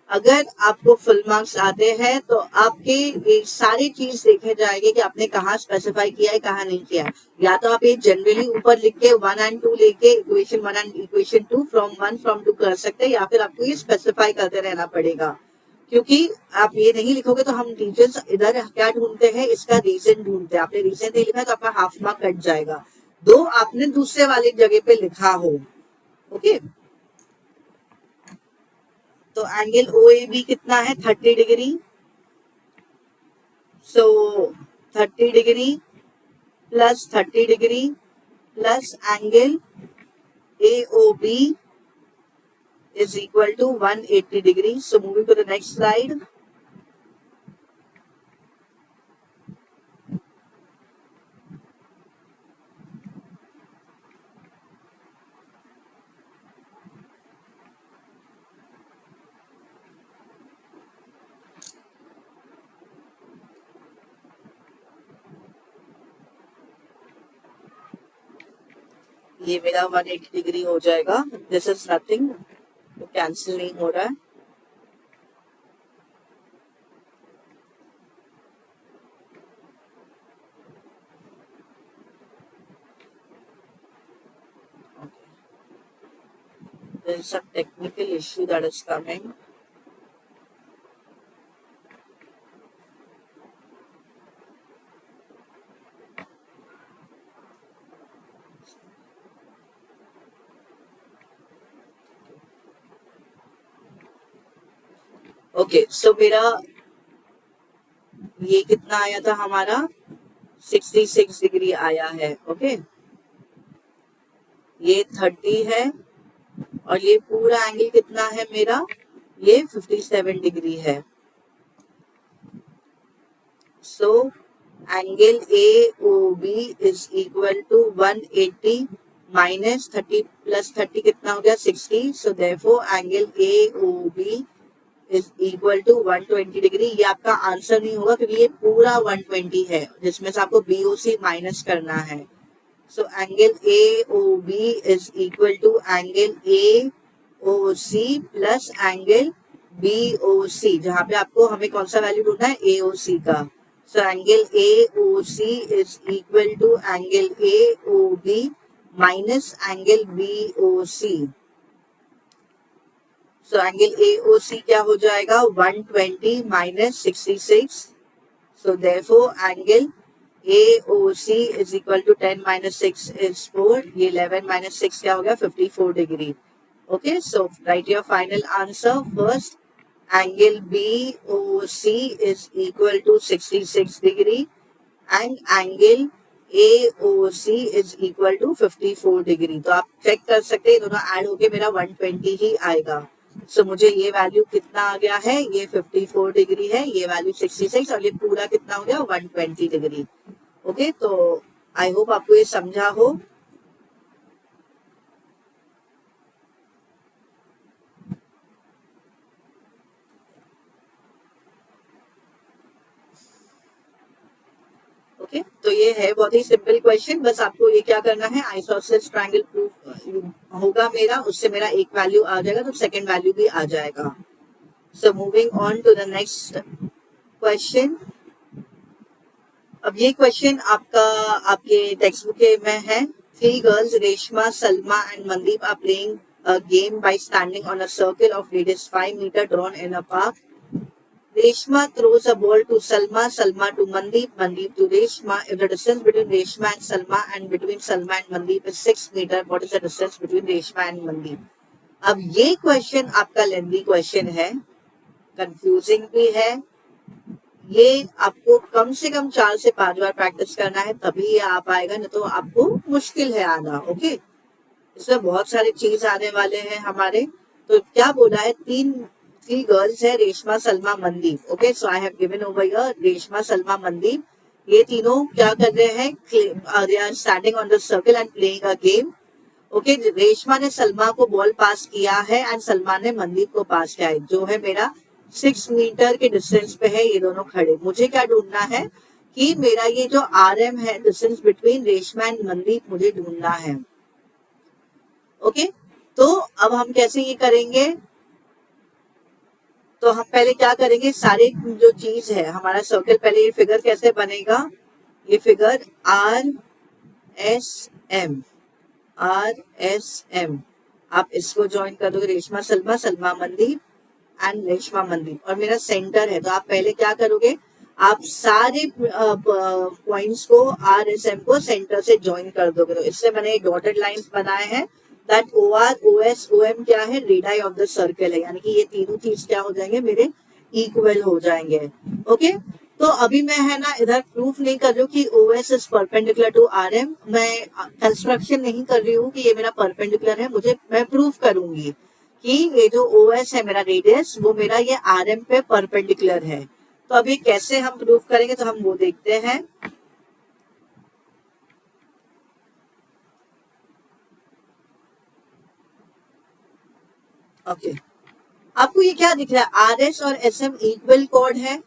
अगर आपको फुल मार्क्स आते हैं तो आपके ये सारी चीज देखे जाएगी कि आपने कहाँ स्पेसिफाई किया है, कहाँ नहीं किया है. या तो आप ये जनरली ऊपर लिख के 1 and 2 लेके equation 1 and equation 2 from 1 from 2 कर सकते हैं, या फिर आपको ये स्पेसिफाई करते रहना पड़ेगा. क्योंकि आप ये नहीं लिखोगे तो हम टीचर्स इधर क्या ढूंढते हैं? इसका रीजन ढूंढते हैं. आपने रीजन नहीं लिखा तो आपका हाफ मार्क कट जाएगा, दो आपने दूसरे वाली जगह पे लिखा हो. ओके, तो एंगल OAB कितना है? 30 degree. So 30 degree plus 30 degree plus angle AOB is equal to 180 degree. So moving to the next slide. ये मेरा 180 डिग्री हो जाएगा। दिस इज नथिंग, तो कैंसिल नहीं हो रहा है। There is some technical issue that is coming. Okay, so मेरा ये कितना आया था हमारा 66 डिग्री आया है। ओके, ये 30 है और ये पूरा एंगल कितना है मेरा, ये 57 डिग्री है। So angle A O B is equal to 180 minus 30 plus 30 कितना हो गया 60। So therefore angle A O B is equal to 120 degree. ये आपका आंसर नहीं होगा क्योंकि ये पूरा 120 है जिसमें से आपको BOC माइनस करना है। So angle AOB is equal to angle AOC plus angle BOC, जहां पे आपको हमें कौन सा वैल्यू ढूंढना है, AOC का। So angle AOC is equal to angle AOB minus angle BOC। So angle AOC क्या हो जाएगा 120 minus 66। So therefore angle AOC is equal to 10 minus 6 is 4। ये 11 माइनस 6 क्या हो गया 54 degree. Okay, so write your final answer. First angle BOC is equal to 66 degree and angle AOC is equal to 54 degree. तो आप चेक कर सकते हैं दोनों ऐड होके मेरा 120 ही आएगा। सो मुझे ये वैल्यू कितना आ गया है, ये 54 डिग्री है, ये वैल्यू 66 और ये पूरा कितना हो गया 120 डिग्री। ओके, तो आई होप आपको ये समझा हो। ओके, तो ये है बहुत ही सिंपल क्वेश्चन। बस आपको ये क्या करना है, आइसोसेलेस ट्रायंगल प्रूफ होगा मेरा, उससे मेरा एक वैल्यू आ जाएगा तो सेकंड वैल्यू भी आ जाएगा। So moving on to the next question. अब ये क्वेश्चन आपका आपके टेक्स्ट बुक में है। 3 girls, Reshma, Salma and Mandeep are playing a game by standing on a circle of radius 5 meter drawn in a park. Reshma throws a ball to Salma, Salma to Mandeep, Mandeep to Reshma. If the distance between Reshma and Salma and between Salma and Mandeep is 6 meter, what is the distance between Reshma and Mandeep? अब ये क्वेश्चन आपका लेंथी क्वेश्चन है, कंफ्यूजिंग भी है। ये आपको कम से कम 4 से 5 बार प्रैक्टिस करना है तभी ये आ पाएगा, नहीं तो आपको मुश्किल है आना। ओके, इसमें बहुत सारे चीज आने वाले हैं हमारे। तो क्या बोला है, 3 गर्ल्स है, Reshma Salma Mandeep. Okay, so I have given over here Reshma Salma Mandeep. ये तीनों क्या कर रहे हैं, they are standing on the circle and playing a game. Okay, Reshma ने सलमा को बॉल पास किया है एंड सलमा ने मनदीप को पास किया है, जो है मेरा 6 मीटर के डिस्टेंस पे है ये दोनों खड़े। मुझे क्या ढूंढना है कि मेरा ये जो RM है, distance between Reshma and Mandeep, मुझे ढूंढना है। ओके, तो अब हम कैसे ये करेंगे, तो हम पहले क्या करेंगे, सारे जो चीज है हमारा सर्कल, पहले ये फिगर कैसे बनेगा, ये फिगर RSM आप इसको ज्वाइन कर दोगे, रेशमा सलमा, सलमा मनदीप एंड रेशमा मनदीप, और मेरा सेंटर है। तो आप पहले क्या करोगे, आप सारे पॉइंट्स को RSM को सेंटर से ज्वाइन कर दोगे। तो इससे मैंने डॉटेड लाइंस बनाए हैं, दैट OR OS OM क्या है, रेडियस ऑफ द सर्कल है, यानी कि ये तीनों चीज क्या हो जाएंगे, मेरे इक्वल हो जाएंगे। ओके, तो अभी मैं है ना इधर प्रूफ नहीं कर रही हूँ कि OS is perpendicular to RM। मैं कंस्ट्रक्शन नहीं कर रही हूँ कि ये मेरा परपेंडिकुलर है, मैं प्रूफ करूंगी कि ये जो OS है मेरा रेडियस, वो मेरा ये RM पे परपेंडिकुलर है। तो अभी कैसे हम प्रूफ करेंगे, तो हम वो देखते हैं। ओके, आपको ये क्या दिख रहा है, RS और SM इक्वल कॉर्ड है।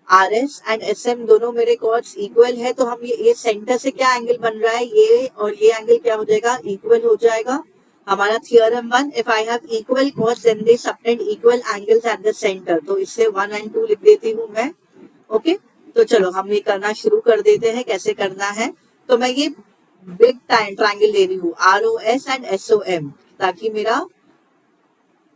R S and S M दोनों मेरे कॉर्ड्स इक्वल है, तो हम ये सेंटर से क्या एंगल बन रहा है, ये और ये एंगल क्या हो जाएगा, इक्वल हो जाएगा. हमारा theorem 1, if I have equal chords then they subtend equal angles at the centre. तो इससे 1 एंड 2 लिख देती हूँ मैं. ओके, तो चलो हम ये करना शुरू कर देते हैं. कैसे करना है, तो मैं ये बिग ट्रायंगल ले रही हूँ, R O S and S O M, ताकि मेरा,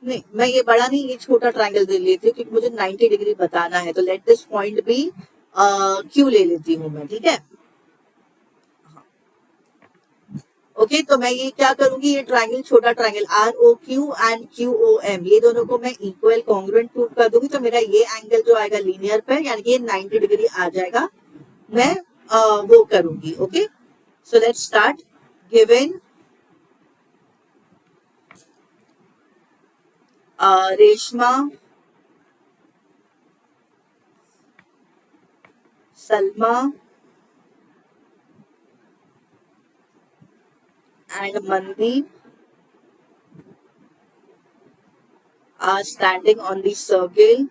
नहीं मैं ये बड़ा नहीं, ये छोटा ट्रायंगल ले लेती हूँ क्योंकि मुझे 90 डिग्री बताना है. तो let this point be Q ले लेती हूँ मैं. ठीक है, ओके. तो मैं ये क्या करूंगी, ये ट्रायंगल, छोटा triangle R O Q and Q O M, ये दोनों को मैं इक्वल कॉन्ग्रुएंट प्रूव कर दूंगी. तो मेरा ये एंगल जो आएगा लीनियर पे, यानी कि ये 90 डिग्री आ जाएगा. मैं वो करूंगी. Okay, so let's start. Given Reshma, Salma and Mandeep are standing on the circle.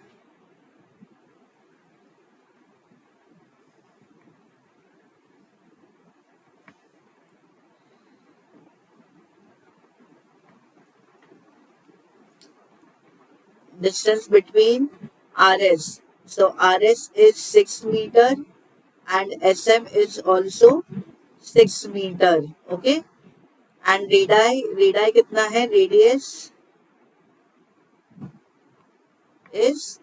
Distance between RS. So RS is 6 meter and SM is also 6 meter. Okay. And radii कितना है, radius is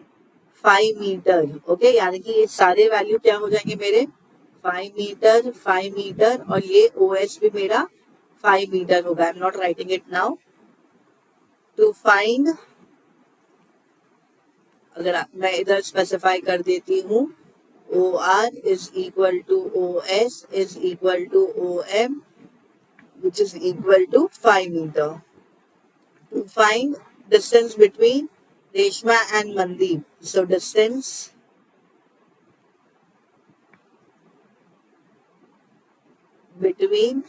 5 मीटर. ओके, यानी कि ये सारे वैल्यू क्या हो जाएंगे मेरे, 5 मीटर, 5 मीटर, और ये OS भी मेरा 5 मीटर होगा. I am not writing it now. To find, अगर मैं इधर स्पेसिफाई कर देती हूँ, O R is equal to O S is equal to O M which is equal to 5 metre. To find distance between Reshma and Mandeep. So distance between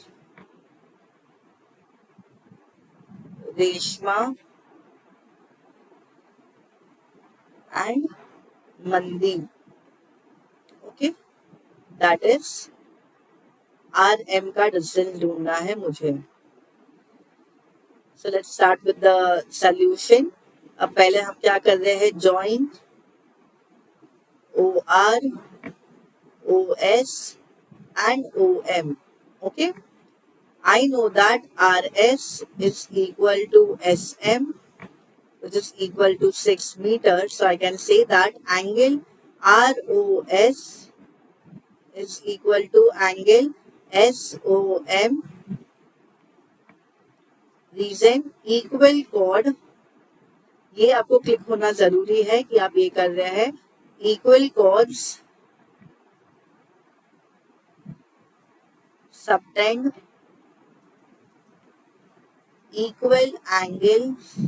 Reshma and Mandeep. Okay, that is RM का डिस्टेंस ढूंढना है मुझे. So let's start with the solution. अब पहले हम क्या कर रहे हैं, join OR, OS and OM. Okay, I know that RS is equal to SM, which is equal to 6 meters. So I can say that angle ROS is equal to angle SOM. Reason, equal chord, ये आपको क्लिक होना जरूरी है कि आप ये कर रहे हैं. Equal chords subtend equal angles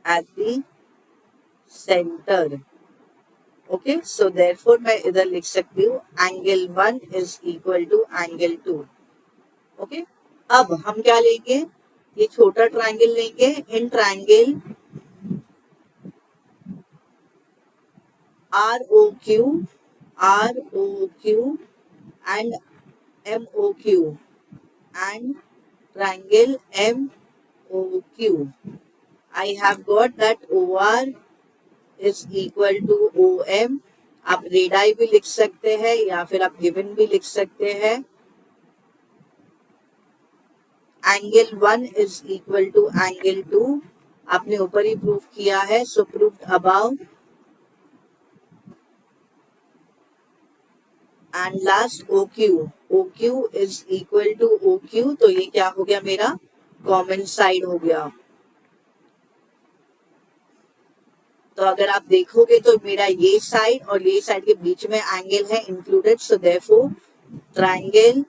at the center. Okay, so therefore मैं इधर लिख सकती हूँ angle 1 is equal to angle 2. Okay, अब हम क्या लेंगे, ये छोटा ट्रायंगल लेंगे. In triangle ROQ and MOQ and triangle MOQ. I have got that OR is equal to OM. आप रेडाई भी लिख सकते हैं या फिर आप गिवन भी लिख सकते हैं. Angle 1 is equal to angle 2, आपने ऊपर ही प्रूव किया है. So proved above. And last OQ is equal to OQ. तो ये क्या हो गया, मेरा कॉमन साइड हो गया. तो अगर आप देखोगे तो मेरा ये साइड और ये साइड के बीच में एंगल है included. So therefore triangle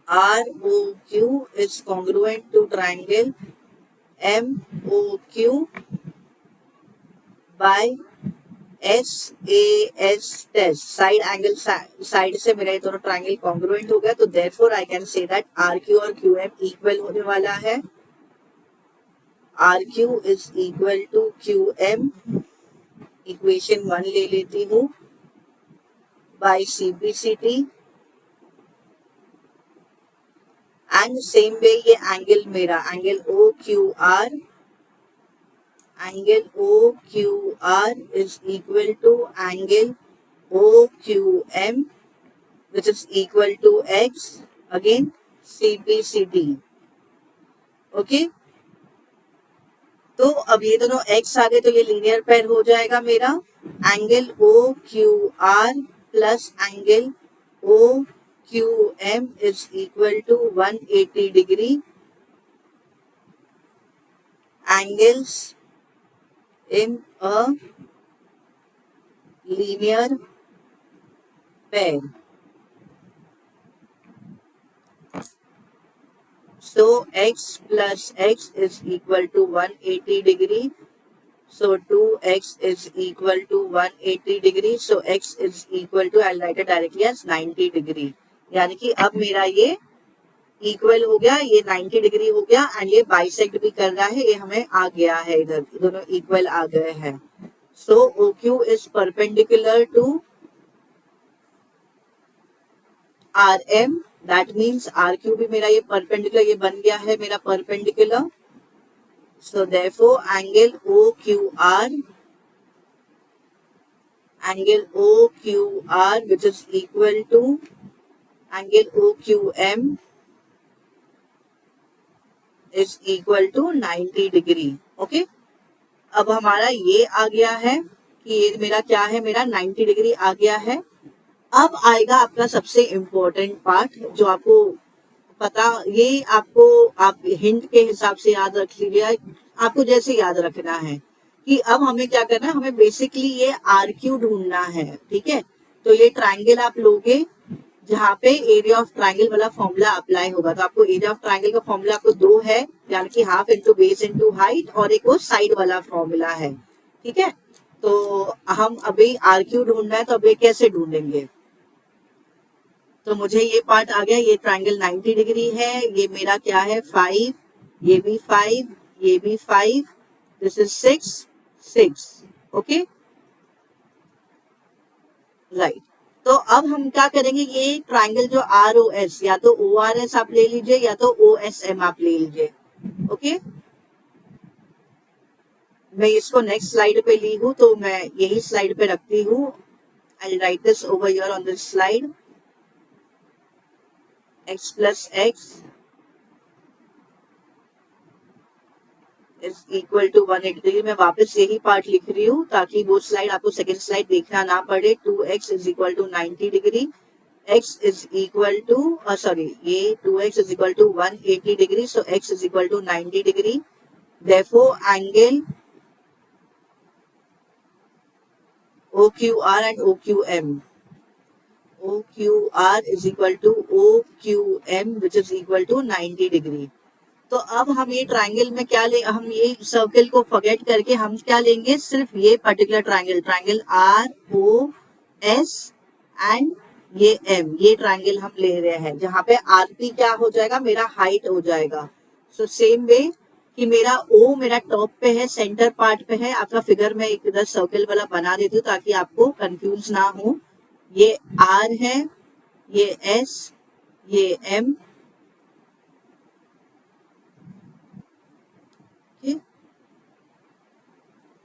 ROQ is congruent to triangle MOQ by SAS test. Side angle side से मेरा ये दोनों ट्रायंगल कॉन्ग्रुएंट हो गया. तो therefore I can say that RQ और QM इक्वल होने वाला है. R Q is equal to Q M, equation 1 ले लेती हूँ, by CPCT, and same way ये एंगल मेरा angle OQR, angle OQR is equal to angle OQM which is equal to x, again CPCT. Okay, तो अब ये दोनों x आ गए तो ये लीनियर पेयर हो जाएगा मेरा, angle OQR plus angle OQM is equal to 180 degree, angles in a linear pair. So x plus x is equal to 180 degree. So 2x is equal to 180 degree. So x is equal to, I'll write it directly as 90 degree. यानी कि अब मेरा ये इक्वल हो गया, ये 90 डिग्री हो गया, एंड ये बाइसेक्ट भी कर रहा है, ये हमें आ गया है, इधर दोनों इक्वल आ गए हैं. So OQ is perpendicular to RM. That means RQ भी मेरा ये परपेंडिकुलर, ये बन गया है मेरा perpendicular. So therefore angle OQR which is equal to angle OQM is equal to 90 degree. Okay, अब हमारा ये आ गया है कि ये मेरा क्या है, मेरा 90 डिग्री आ गया है. अब आएगा आपका सबसे इम्पोर्टेंट पार्ट, जो आपको पता, ये आपको आप हिंट के हिसाब से याद रख लीजिए, आपको जैसे याद रखना है कि अब हमें क्या करना है, हमें बेसिकली ये RQ ढूंढना है. ठीक है, तो ये ट्राइंगल आप लोगे जहाँ पे एरिया ऑफ ट्राइंगल वाला फॉर्मूला अप्लाई होगा. तो आपको एरिया ऑफ ट्राइंगल का फॉर्मूला आपको दो है, यानी कि half into base into height, और एक वो साइड वाला फॉर्मूला है. ठीक है, तो हम अभी RQ ढूंढना है, तो अब ये कैसे ढूंढेंगे. तो मुझे ये पार्ट आ गया, ये ट्राइंगल 90 डिग्री है, ये मेरा क्या है 5, ये भी 5, ये भी 5, दिस इज 6. Okay right. तो अब हम क्या करेंगे, ये ट्राइंगल जो ROS, या तो ORS आप ले लीजिए या तो OSM आप ले लीजिए. ओके, मैं इसको नेक्स्ट स्लाइड पे ली हूँ, तो मैं यही स्लाइड पे रखती हूँ. I write this over here on this slide. x plus x is equal to 180 degree. मैं वापस यही पार्ट लिख रही हूँ ताकि वो स्लाइड आपको सेकेंड स्लाइड देखना ना पड़े. 2x is equal to 90 degree, x is equal to sorry, ये 2x is equal to 180 degree. so x is equal to 90 degree. therefore angle OQR and OQR is equal to OQM which is equal to 90 degree. तो अब हम ये ट्राइंगल में क्या ले, हम ये सर्कल को फॉरगेट करके हम क्या लेंगे, सिर्फ ये पर्टिकुलर ट्राइंगल ROS एंड ये M, ये ट्राइंगल हम ले रहे हैं, जहाँ पे RP क्या हो जाएगा, मेरा हाइट हो जाएगा. सो सेम वे कि मेरा O मेरा टॉप पे है, सेंटर पार्ट पे है. आपका फिगर में एक इधर सर्कल वाला बना देती हूँ ताकि आपको कंफ्यूज ना हो. ये R है, ये S, ये M.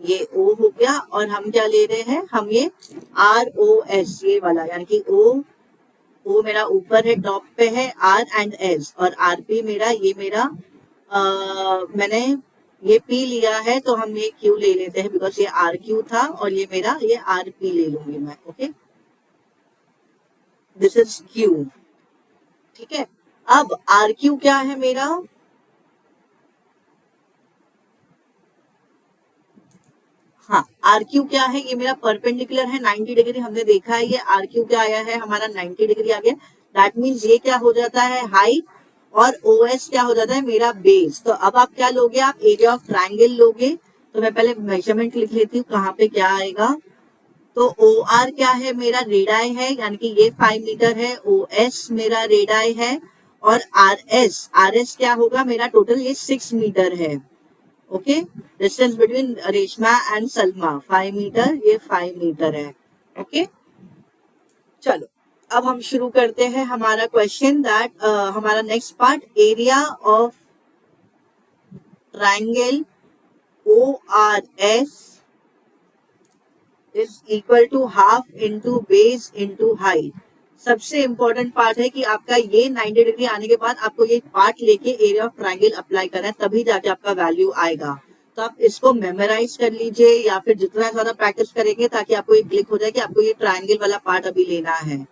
ये O हो गया, और हम क्या ले रहे हैं, हम ये ROS ये वाला, यानी कि O मेरा ऊपर है, टॉप पे है, R एंड S, और RP मेरा ये मेरा मैंने ये P लिया है, तो हम ये Q ले लेते हैं बिकॉज ये RQ था, और ये मेरा ये RP ले लूंगी मैं. Okay, this is Q. ठीक है, अब RQ क्या है मेरा, हाँ RQ क्या है, ये मेरा परपेंडिकुलर है 90 डिग्री, हमने देखा है. ये RQ क्या आया है, हमारा 90 डिग्री आ गया. दैट मीन्स ये क्या हो जाता है, हाइट, और OS क्या हो जाता है, मेरा बेस. तो अब आप क्या लोगे, आप एरिया ऑफ ट्राइंगल लोगे. तो मैं पहले मेजरमेंट लिख लेती हूँ कहाँ पे क्या आएगा. तो OR क्या है, मेरा रेडाई है, यानी कि ये 5 मीटर है. OS मेरा रेडाई है, और RS क्या होगा, मेरा टोटल ये 6 मीटर है. Okay, distance between Reshma and Salma 5 metre, ये 5 मीटर है। ओके, चलो अब हम शुरू करते हैं हमारा क्वेश्चन। दैट हमारा next part, area of triangle ORS is equal to half into base into height. सबसे इंपॉर्टेंट पार्ट है कि आपका ये 90 डिग्री आने के बाद आपको ये पार्ट लेके एरिया ऑफ ट्राइंगल अप्लाई करना है, तभी जाके आपका वैल्यू आएगा। तो आप इसको मेमोराइज कर लीजिए या फिर जितना ज्यादा प्रैक्टिस करेंगे ताकि आपको ये क्लिक हो जाए कि आपको ये ट्राइंगल वाला पार्ट अभी लेना है।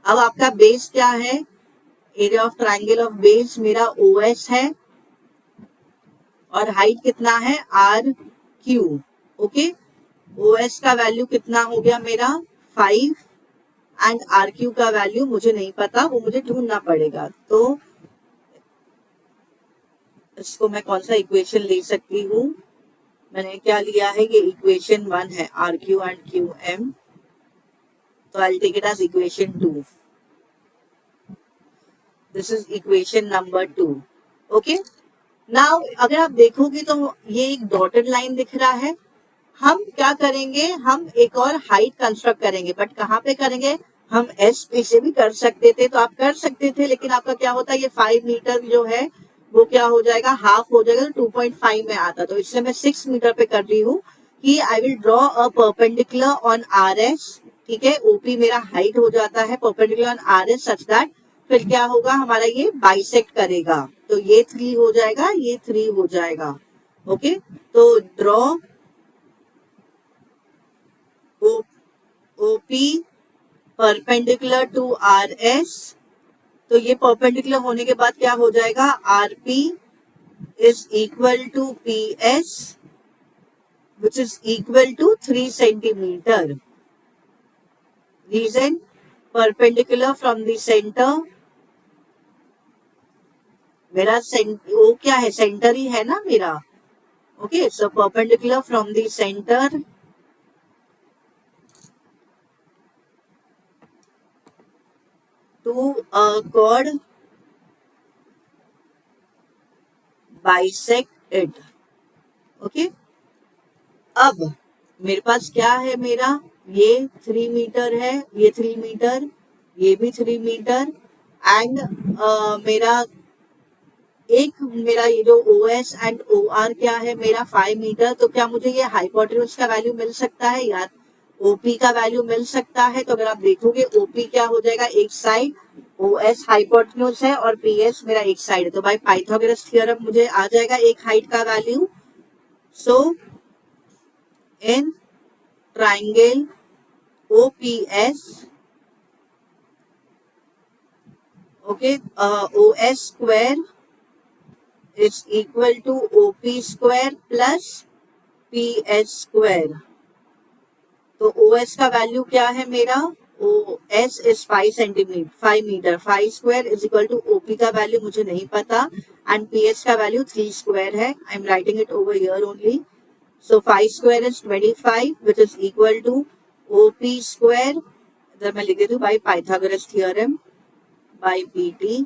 अब आपका बेस क्या है, area of triangle of base मेरा OS है और हाइट कितना है RQ। ओके, OS का वैल्यू कितना हो गया मेरा 5 एंड RQ का वैल्यू मुझे नहीं पता, वो मुझे ढूंढना पड़ेगा। तो इसको मैं कौन सा इक्वेशन ले सकती हूँ, मैंने क्या लिया है, ये इक्वेशन 1 है RQ एंड QM, तो I take it as equation 2। This is equation number 2। Okay, now अगर आप देखोगे तो ये एक डॉटेड लाइन दिख रहा है। हम क्या करेंगे, हम एक और हाइट कंस्ट्रक्ट करेंगे, बट कहाँ पे करेंगे, हम एस पे से भी कर सकते थे, तो आप कर सकते थे, लेकिन आपका क्या होता है, ये 5 मीटर जो है वो क्या हो जाएगा, हाफ हो जाएगा, तो 2.5 में आता। तो इसलिए मैं 6 मीटर पे कर रही हूँ कि I will draw a perpendicular on RS। ठीक है, OP मेरा हाइट हो जाता है perpendicular on RS such that फिर क्या होगा, हमारा ये बाइसेक्ट करेगा, तो ये 3 हो जाएगा, ये 3 हो जाएगा। ओके, तो draw OP perpendicular to RS। तो ये परपेंडिकुलर होने के बाद क्या हो जाएगा, RP is equal to PS which is equal to 3 centimetre. Reason, perpendicular from the centre, मेरा वो क्या है, सेंटर ही है ना मेरा। Okay, so perpendicular from the centre to a chord bisect it। Okay, अब मेरे पास क्या है, मेरा ये 3 मीटर है, ये 3 मीटर, ये भी 3 मीटर एंड मेरा ये जो OS एंड OR क्या है, मेरा 5 मीटर। तो क्या मुझे ये हाइपोटेन्यूज का वैल्यू मिल सकता है या OP का वैल्यू मिल सकता है। तो अगर आप देखोगे OP क्या हो जाएगा, एक साइड, OS हाइपोटेन्यूज है और PS मेरा एक साइड है, तो बाय पाइथागोरस थ्योरम मुझे आ जाएगा एक हाइट का value. So in triangle OPS, okay, OS square is equal to OP square plus PS square. तो OS का वैल्यू क्या है मेरा, OS is 5 centimetre, 5 metre, 5 square is equal to OP का वैल्यू मुझे नहीं पता एंड PS का वैल्यू 3 स्क्वायर है। I am writing it over here only. So 5 square is 25 which is equal to OP square, इधर मैं लिख देती हूँ by Pythagoras theorem by PT,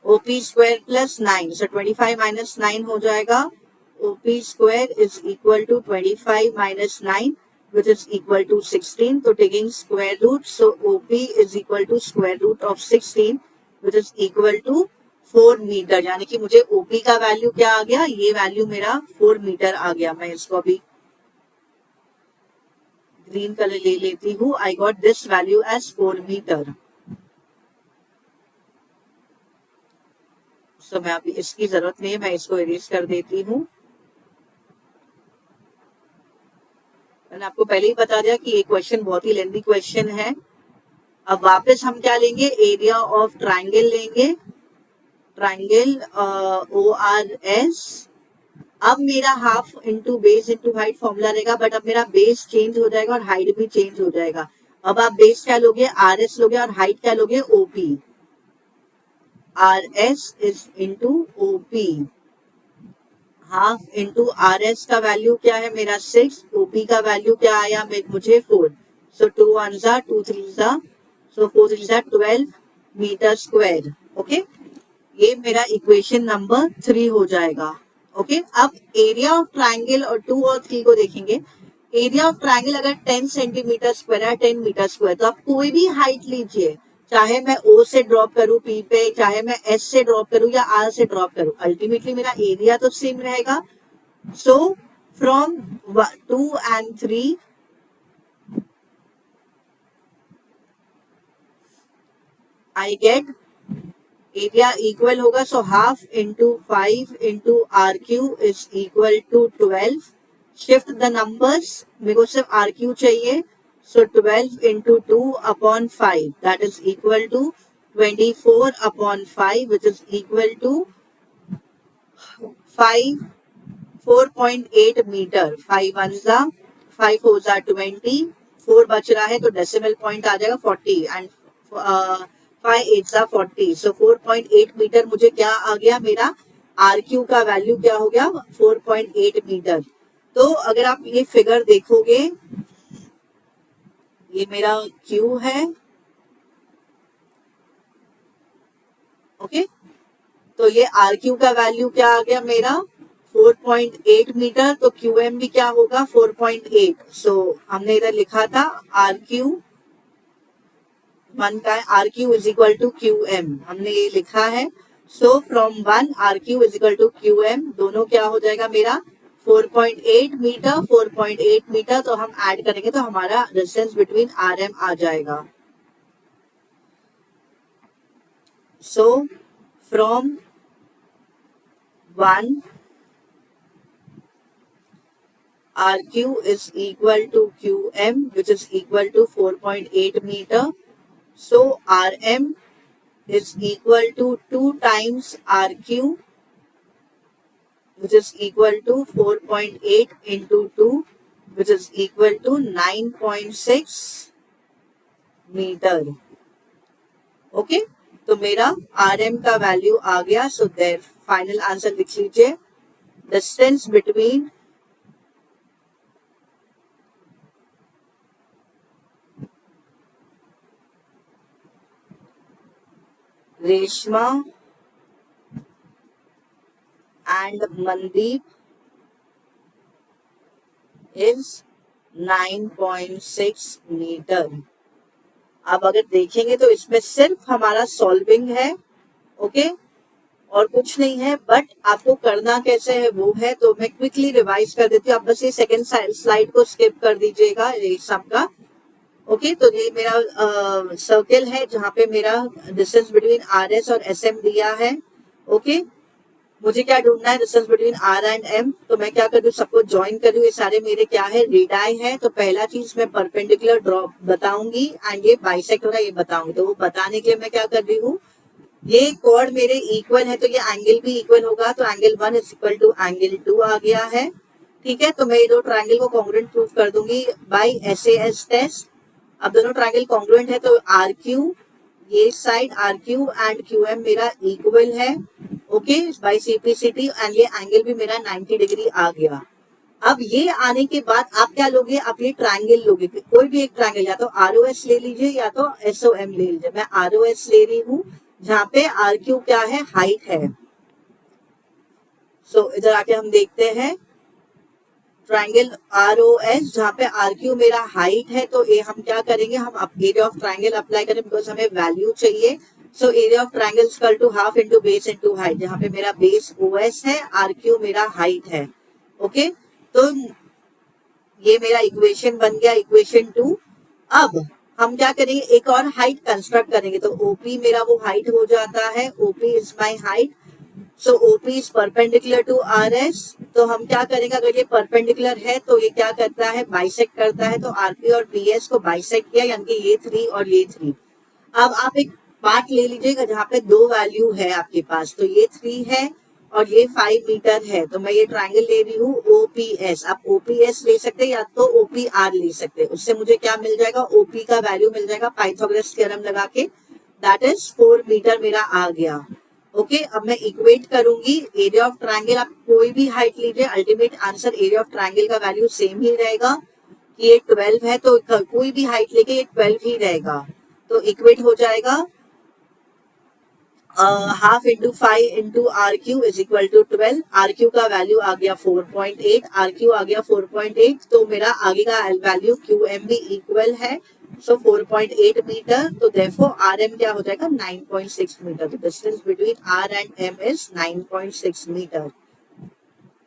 OP square plus 9, so 25 minus 9 हो जाएगा। OP square is equal to 25 minus 9 which is equal to 16. तो taking square root, so OP is equal to square root of 16 which is equal to 4 metre. यानी कि मुझे OP का वैल्यू क्या आ गया, ये वैल्यू मेरा 4 मीटर आ गया। मैं इसको अभी ग्रीन कलर ले लेती हूँ। I got this value as 4 metre. तो मैं अभी इसकी जरूरत नहीं है, मैं इसको इरेज कर देती हूँ। मैंने आपको पहले ही बता दिया कि ये क्वेश्चन बहुत ही लेंथी क्वेश्चन है। अब वापस हम क्या लेंगे, एरिया ऑफ ट्राइंगल लेंगे, ट्राइंगल ORS। अब मेरा half into base into height formula रहेगा, बट अब मेरा बेस चेंज हो जाएगा और हाइट भी चेंज हो जाएगा। अब आप बेस क्या लोगे, RS लोगे और हाइट क्या लोगे, OP। RS is into OP, half into RS का वैल्यू क्या है मेरा 6, OP का वैल्यू क्या आया मुझे 4। सो 2 1 जा 2 3 जा, सो 4 3 जा 12 मीटर स्क्वायर। ओके, ये मेरा इक्वेशन नंबर 3 हो जाएगा। ओके अब एरिया ऑफ ट्राइंगल और 2 और 3 को देखेंगे। एरिया ऑफ ट्राइंगल अगर 10 सेंटीमीटर स्क्वायर है, 10 मीटर स्क्वायर, तो आप कोई भी हाइट लीजिए, चाहे मैं O से ड्रॉप करूं P पे, चाहे मैं S से ड्रॉप करूं या R से ड्रॉप करूं, अल्टीमेटली मेरा एरिया तो सेम रहेगा। So from 2 and 3 I get area equal होगा, so half into 5 into R Q is equal to 12। Shift the numbers, मेरे को सिर्फ आर क्यू चाहिए, so 12 into 2 upon 5 that is equal to 24 upon 5 which is equal to 4.8 metre. 5 1 जा 5 4 जा 20, 4 बच रहा है तो डेसिमल पॉइंट आ जाएगा 40 एंड 5 8 जा 40, सो 4.8 मीटर मुझे क्या आ गया, मेरा आर क्यू का वैल्यू क्या हो गया 4.8 मीटर। तो अगर आप ये फिगर देखोगे, ये मेरा क्यू है, ओके तो ये आर क्यू का वैल्यू क्या आ गया मेरा 4.8 मीटर, तो क्यू एम भी क्या होगा 4.8। सो हमने इधर लिखा था आर क्यू वन का R Q is equal to Q M, हमने ये लिखा है। So from 1 R Q is equal to Q M, दोनों क्या हो जाएगा मेरा 4.8 मीटर 4.8 मीटर, तो हम ऐड करेंगे तो हमारा डिस्टेंस बिटवीन आर एम आ जाएगा। सो from 1 RQ is equal to QM which is equal to 4.8 meter. So RM is equal to 2 times RQ which is equal to 4.8 into 2 which is equal to 9.6 metre. Okay तो मेरा RM का वैल्यू आ गया। सो देयर फाइनल आंसर लिख लीजिए, distance between Reshma and Mandeep is 9.6 metre. अब अगर देखेंगे तो इसमें सिर्फ हमारा सॉल्विंग है, ओके और कुछ नहीं है, बट आपको करना कैसे है वो है, तो मैं क्विकली रिवाइज कर देती हूँ। आप बस ये सेकंड स्लाइड को स्किप कर दीजिएगा ये सबका। ओके तो ये मेरा सर्कल है जहाँ पे मेरा डिस्टेंस बिटवीन आर एस और एस एम दिया है। ओके मुझे क्या ढूंढना है, distance between R and M, तो मैं क्या कर रही हूँ सबको ज्वाइन कर रही हूँ। ये सारे मेरे क्या है रेडाई है, तो पहला चीज मैं परपेंडिकुलर ड्रॉप बताऊंगी एंड ये बाइसेक्ट हो रहा है ये बताऊंगी। तो वो बताने के लिए मैं क्या कर रही हूँ, ये कॉर्ड मेरे इक्वल है तो ये एंगल भी इक्वल होगा, तो angle 1 is equal to angle 2 आ गया है। ठीक है तो मैं ये दो ट्राइंगल को कॉन्ग्रुएंट प्रूव कर दूंगी बाय SAS टेस्ट। अब दोनों ट्राइंगल कॉन्ग्रुएंट है तो आर क्यू ये side R Q and Q M मेरा इक्वल है, ओके बाय CPCT एंड ये एंगल भी मेरा 90 डिग्री आ गया। अब ये आने के बाद आप क्या लोगे, आप ये ट्राइंगल लोगे, कोई भी एक ट्राइंगल, या तो ROS ले लीजिए या तो SOM ले लीजिए। मैं ROS ले रही हूँ जहाँ पे आर क्यू क्या है हाइट है। सो इधर आके हम देखते हैं ट्राइंगल ROS जहाँ पे आर क्यू मेरा हाइट है, तो ये हम क्या करेंगे, हम एरिया ऑफ ट्राइंगल अप्लाई करें बिकॉज हमें वैल्यू चाहिए। So area of triangle equal to half into base into height, जहाँ पे मेरा बेस OS है आर क्यू मेरा हाइट है। ओके तो ये मेरा इक्वेशन बन गया, इक्वेशन 2। अब हम क्या करेंगे, एक और हाइट कंस्ट्रक्ट करेंगे, तो OP मेरा वो हाइट हो जाता है, OP is my height. So OP is perpendicular to RS, तो हम क्या करेंगे, अगर ये परपेंडिकुलर है तो ये क्या करता है बाइसेक्ट करता है, तो RP और PS को बाइसेक्ट किया यानी कि ये 3 और ये 3। अब आप एक पार्ट ले लीजिएगा जहाँ पे दो वैल्यू है आपके पास, तो ये 3 है और ये 5 मीटर है, तो मैं ये ट्राइंगल ले रही हूँ OPS। आप OPS ले सकते हैं या तो OPR ले सकते हैं, उससे मुझे क्या मिल जाएगा, OP का वैल्यू मिल जाएगा पाइथागोरस थ्योरम लगा के, दैट इज 4 मीटर मेरा आ गया। ओके अब मैं इक्वेट करूंगी एरिया ऑफ ट्राइंगल, आप कोई भी हाइट लीजिए ultimate answer area of triangle का वैल्यू सेम ही रहेगा। कि ये 12 है तो कोई भी हाइट लेके ये 12 ही रहेगा, तो इक्वेट हो जाएगा half into 5 into R Q is equal to 12। R Q का वैल्यू आ गया 4.8, आर क्यू आ गया 4.8, तो मेरा आगे का वैल्यू क्यू एम भी इक्वल है, सो 4.8 मीटर। तो देयरफॉर आर एम क्या हो जाएगा 9.6 metre. The distance between R and M is 9.6 metre.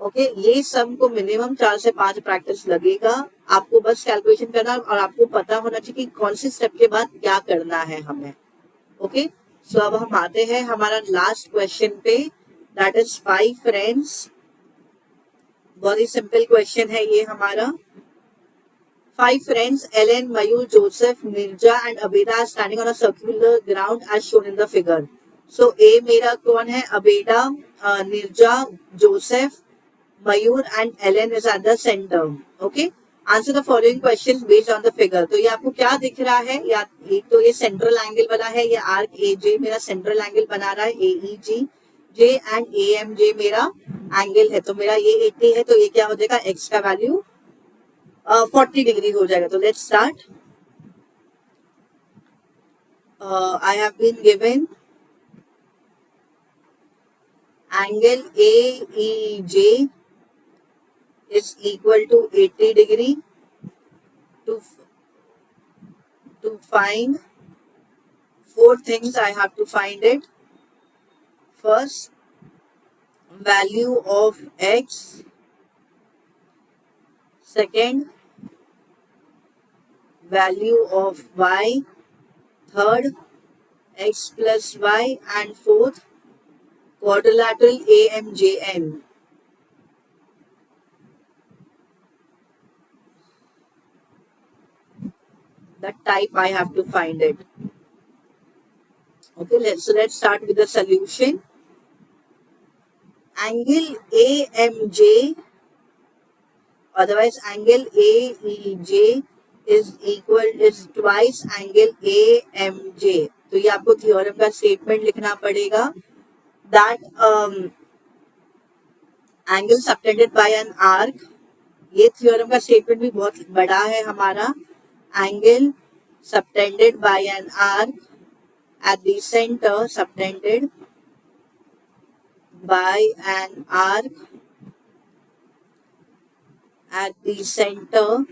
Okay, ये सम को मिनिमम 4 से 5 प्रैक्टिस लगेगा। आपको बस कैलकुलेशन करना और आपको पता होना चाहिए कि कौन सी स्टेप के बाद क्या करना है हमें। ओके, सो अब हम आते हैं हमारा लास्ट क्वेश्चन पे, दैट इज 5 फ्रेंड्स। बहुत ही सिंपल क्वेश्चन है ये हमारा। 5 friends, Ellen, Mayur, Joseph, Nirja and Abeda are standing on a circular ground as shown in the figure. So A मेरा कौन है? Abeda, Nirja, Joseph, Mayur and Ellen is at the center. Okay. Answer the following questions based on the figure. तो ये आपको क्या दिख रहा है? या एक तो ये सेंट्रल एंगल बना है, ये आर्क ए जे मेरा सेंट्रल एंगल बना रहा है, ए ई जी जे एंड ए एम जे मेरा एंगल है। तो मेरा ये 80 है, तो ये क्या हो जाएगा? एक्स का वैल्यू 40 डिग्री हो जाएगा। तो let's start. I have been given angle A E J is equal to 80 degree. To find 4 things I have to find it. First, value of x. Second, value of y. Third, x plus y. And fourth, quadrilateral AMJN. The type I have to find it. Okay, let's start with the solution. Angle AMJ, otherwise angle AEJ is twice angle AMJ. तो ये आपको थ्योरम का स्टेटमेंट लिखना पड़ेगा that angle subtended by an arc. ये थ्योरम का स्टेटमेंट भी बहुत बड़ा है हमारा। Angle subtended by an arc at the center, subtended by an arc at the center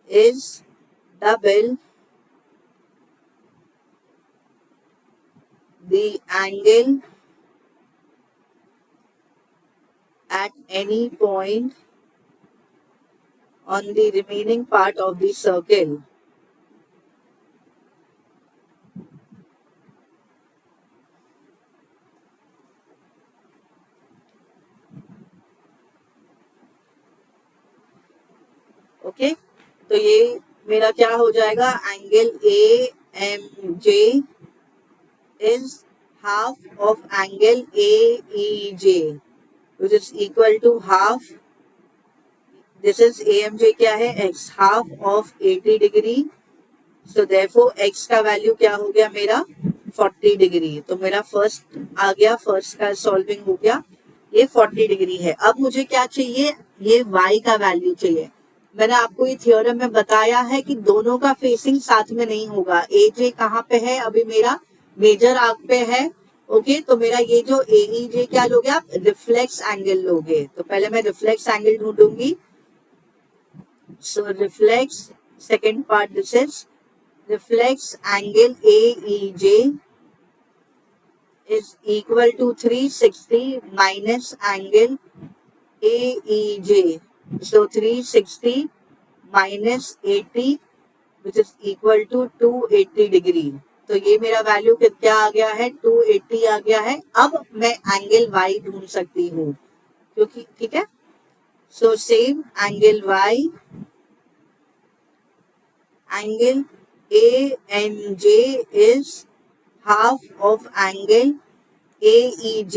is double the angle at any point on the remaining part of the circle. Okay, तो ये मेरा क्या हो जाएगा? Angle A M J is half of angle A E J which is equal to half, this is A M J क्या है? X, half of 80 degree. So therefore x का वैल्यू क्या हो गया मेरा? 40 डिग्री। तो मेरा फर्स्ट आ गया, फर्स्ट का सॉल्विंग हो गया, ये 40 डिग्री है। अब मुझे क्या चाहिए? ये y का वैल्यू चाहिए। मैंने आपको ये थ्योरम में बताया है कि दोनों का फेसिंग साथ में नहीं होगा। ए जे कहाँ पे है? अभी मेरा मेजर आर्क पे है। ओके, तो मेरा ये जो ए ई जे क्या लोगे आप? रिफ्लेक्स एंगल लोगे। तो पहले मैं रिफ्लेक्स एंगल ढूंढूंगी। So reflex, second part, this is reflex angle AEJ is equal to 360 minus angle AEJ. So 360 minus 80 which is equal to 280 degree. तो ये मेरा वैल्यू क्या आ गया है? 280 आ गया है। अब मैं एंगल Y ढूंढ सकती हूँ, क्योंकि ठीक है। So same angle Y, angle ANJ is half of angle AEJ.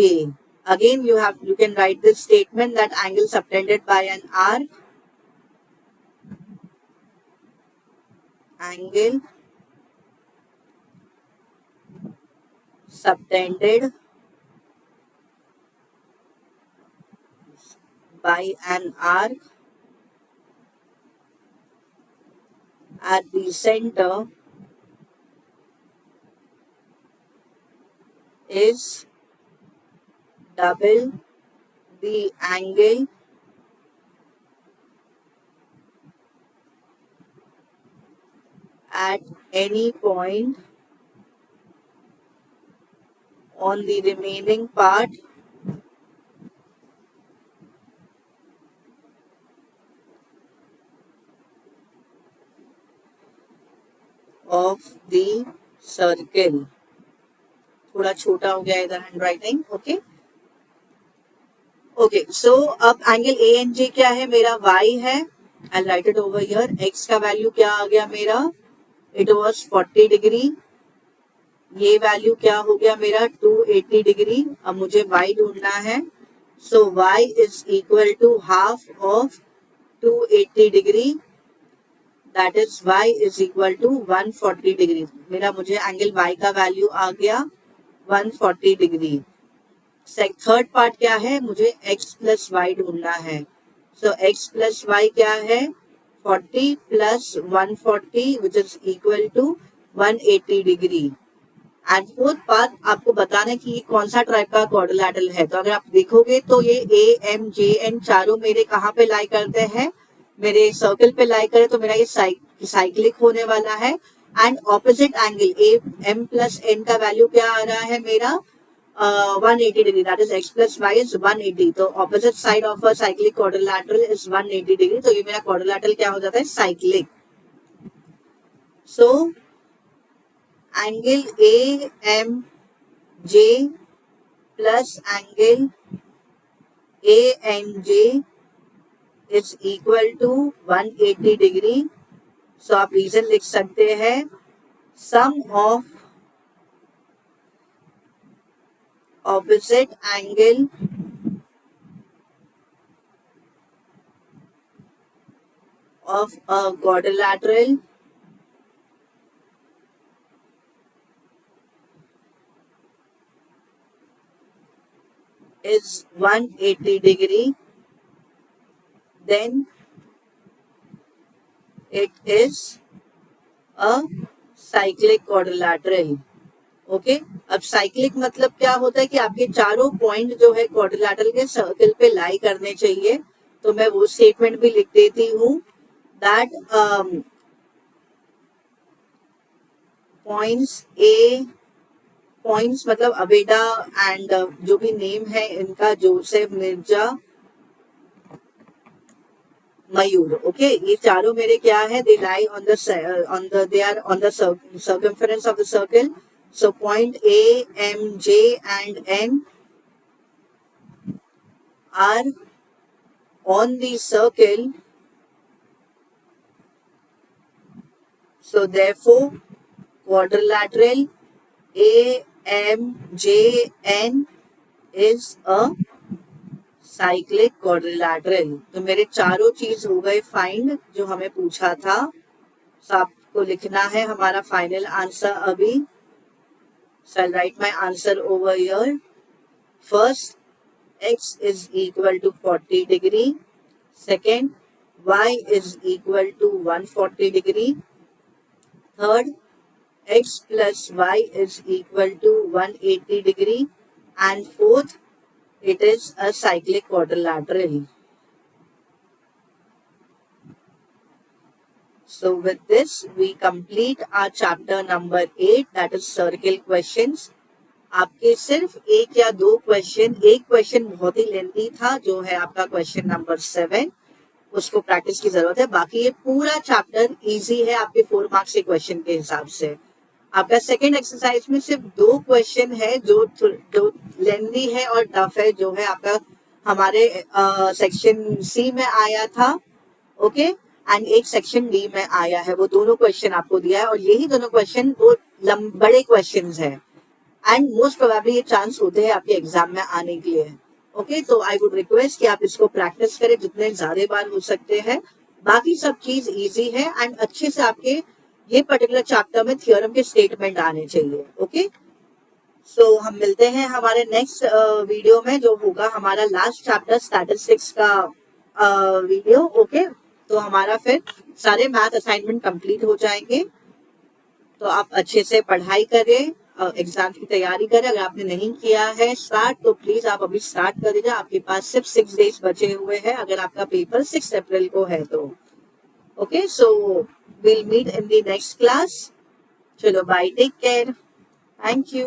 Again, you can write this statement that angle subtended by an arc, angle subtended by an arc at the center is double the angle at any point on the remaining part of the circle. थोड़ा छोटा हो गया इधर हैंड राइटिंग. ओके ओके, सो अब एंगल ए एंड जे क्या है मेरा? y है. I write it over here. x का वैल्यू क्या आ गया मेरा? It was 40 degree. ये वैल्यू क्या हो गया मेरा? 280 डिग्री. अब मुझे y ढूंढना है. So y is equal to half of 280 degree. That is y is equal to 140 degree. मेरा मुझे एंगल y का वैल्यू आ गया 140 डिग्री. थर्ड पार्ट क्या है? मुझे x प्लस वाई ढूंढना है. सो x प्लस वाई क्या है? 40 plus 140 which is equal to 180 degree. And fourth part आपको बताना है कि ये कौन सा टाइप का क्वाड्रिलैटरल है. तो अगर आप देखोगे तो ये ए एम जे एन चारों मेरे कहाँ पे लाई करते हैं? मेरे सर्कल पे लाई करे. तो मेरा ये साइक्लिक होने वाला है. And opposite angle A M plus N का वैल्यू क्या आ रहा है मेरा? 180 degree. That is x plus y is 180. तो opposite side of a cyclic quadrilateral is 180 degree. तो ये मेरा क्वाड्रिलैटरल क्या हो जाता है? Cyclic. So angle A M J plus angle A N J is equal to 180 degree. So आप रीजन लिख सकते हैं sum of opposite angle of a quadrilateral is 180 degree. Then it is a cyclic quadrilateral. Okay अब साइक्लिक मतलब क्या होता है कि आपके चारों पॉइंट जो है क्वाड्रिलैटरल के सर्कल पे लाई करने चाहिए. तो मैं वो स्टेटमेंट भी लिख देती हूँ दैट पॉइंट्स मतलब अबेडा एंड जो भी नेम है इनका, जोसेफ, मिर्जा, मयूर. ओके ये चारों मेरे क्या है? They lie on the they are on the circumference of the circle. So point A, M, J and N are on the circle. So therefore quadrilateral A, M, J, N is a cyclic quadrilateral. तो मेरे चारों चीज हो गए फाइंड जो हमें पूछा था. So आपको लिखना है हमारा फाइनल आंसर अभी. So I'll write my answer over here. First, x is equal to 40 degree. Second, y is equal to 140 degree. Third, x plus y is equal to 180 degree. And fourth, it is a cyclic quadrilateral. So with this, we complete our chapter number 8, that is circle questions. आपके सिर्फ एक या दो क्वेश्चन, एक क्वेश्चन बहुत ही लेंथी था जो है आपका क्वेश्चन नंबर 7, उसको प्रैक्टिस की जरूरत है. बाकी ये पूरा चैप्टर इजी है आपके 4 मार्क्स के क्वेश्चन के हिसाब से. आपका सेकेंड एक्सरसाइज में सिर्फ 2 क्वेश्चन है जो लेंथी है और टफ है, जो है आपका हमारे सेक्शन सी में आया था. ओके एंड एक सेक्शन डी में आया है. वो दोनों क्वेश्चन आपको दिया है और यही दोनों क्वेश्चन वो बड़े क्वेश्चन है एंड मोस्ट प्रोबेबली ये चांस होते हैं आपके एग्जाम में आने के लिए. ओके तो आई वुड रिक्वेस्ट कि आप इसको प्रैक्टिस करें जितने ज्यादा बार हो सकते हैं. बाकी सब चीज इजी है एंड अच्छे से आपके ये पर्टिकुलर चैप्टर में थ्योरम के स्टेटमेंट आने चाहिए. ओके सो हम मिलते हैं हमारे नेक्स्ट वीडियो में जो होगा हमारा लास्ट चैप्टर स्टैटिस्टिक्स का वीडियो. ओके तो हमारा फिर सारे मैथ असाइनमेंट कंप्लीट हो जाएंगे. तो आप अच्छे से पढ़ाई करें एग्जाम की तैयारी करें। अगर आपने नहीं किया है स्टार्ट तो प्लीज आप अभी स्टार्ट कर दीजिए। आपके पास सिर्फ 6 डेज बचे हुए हैं अगर आपका पेपर 6 अप्रैल को है तो। Okay, so we'll meet in the next class. चलो bye, take care, thank you.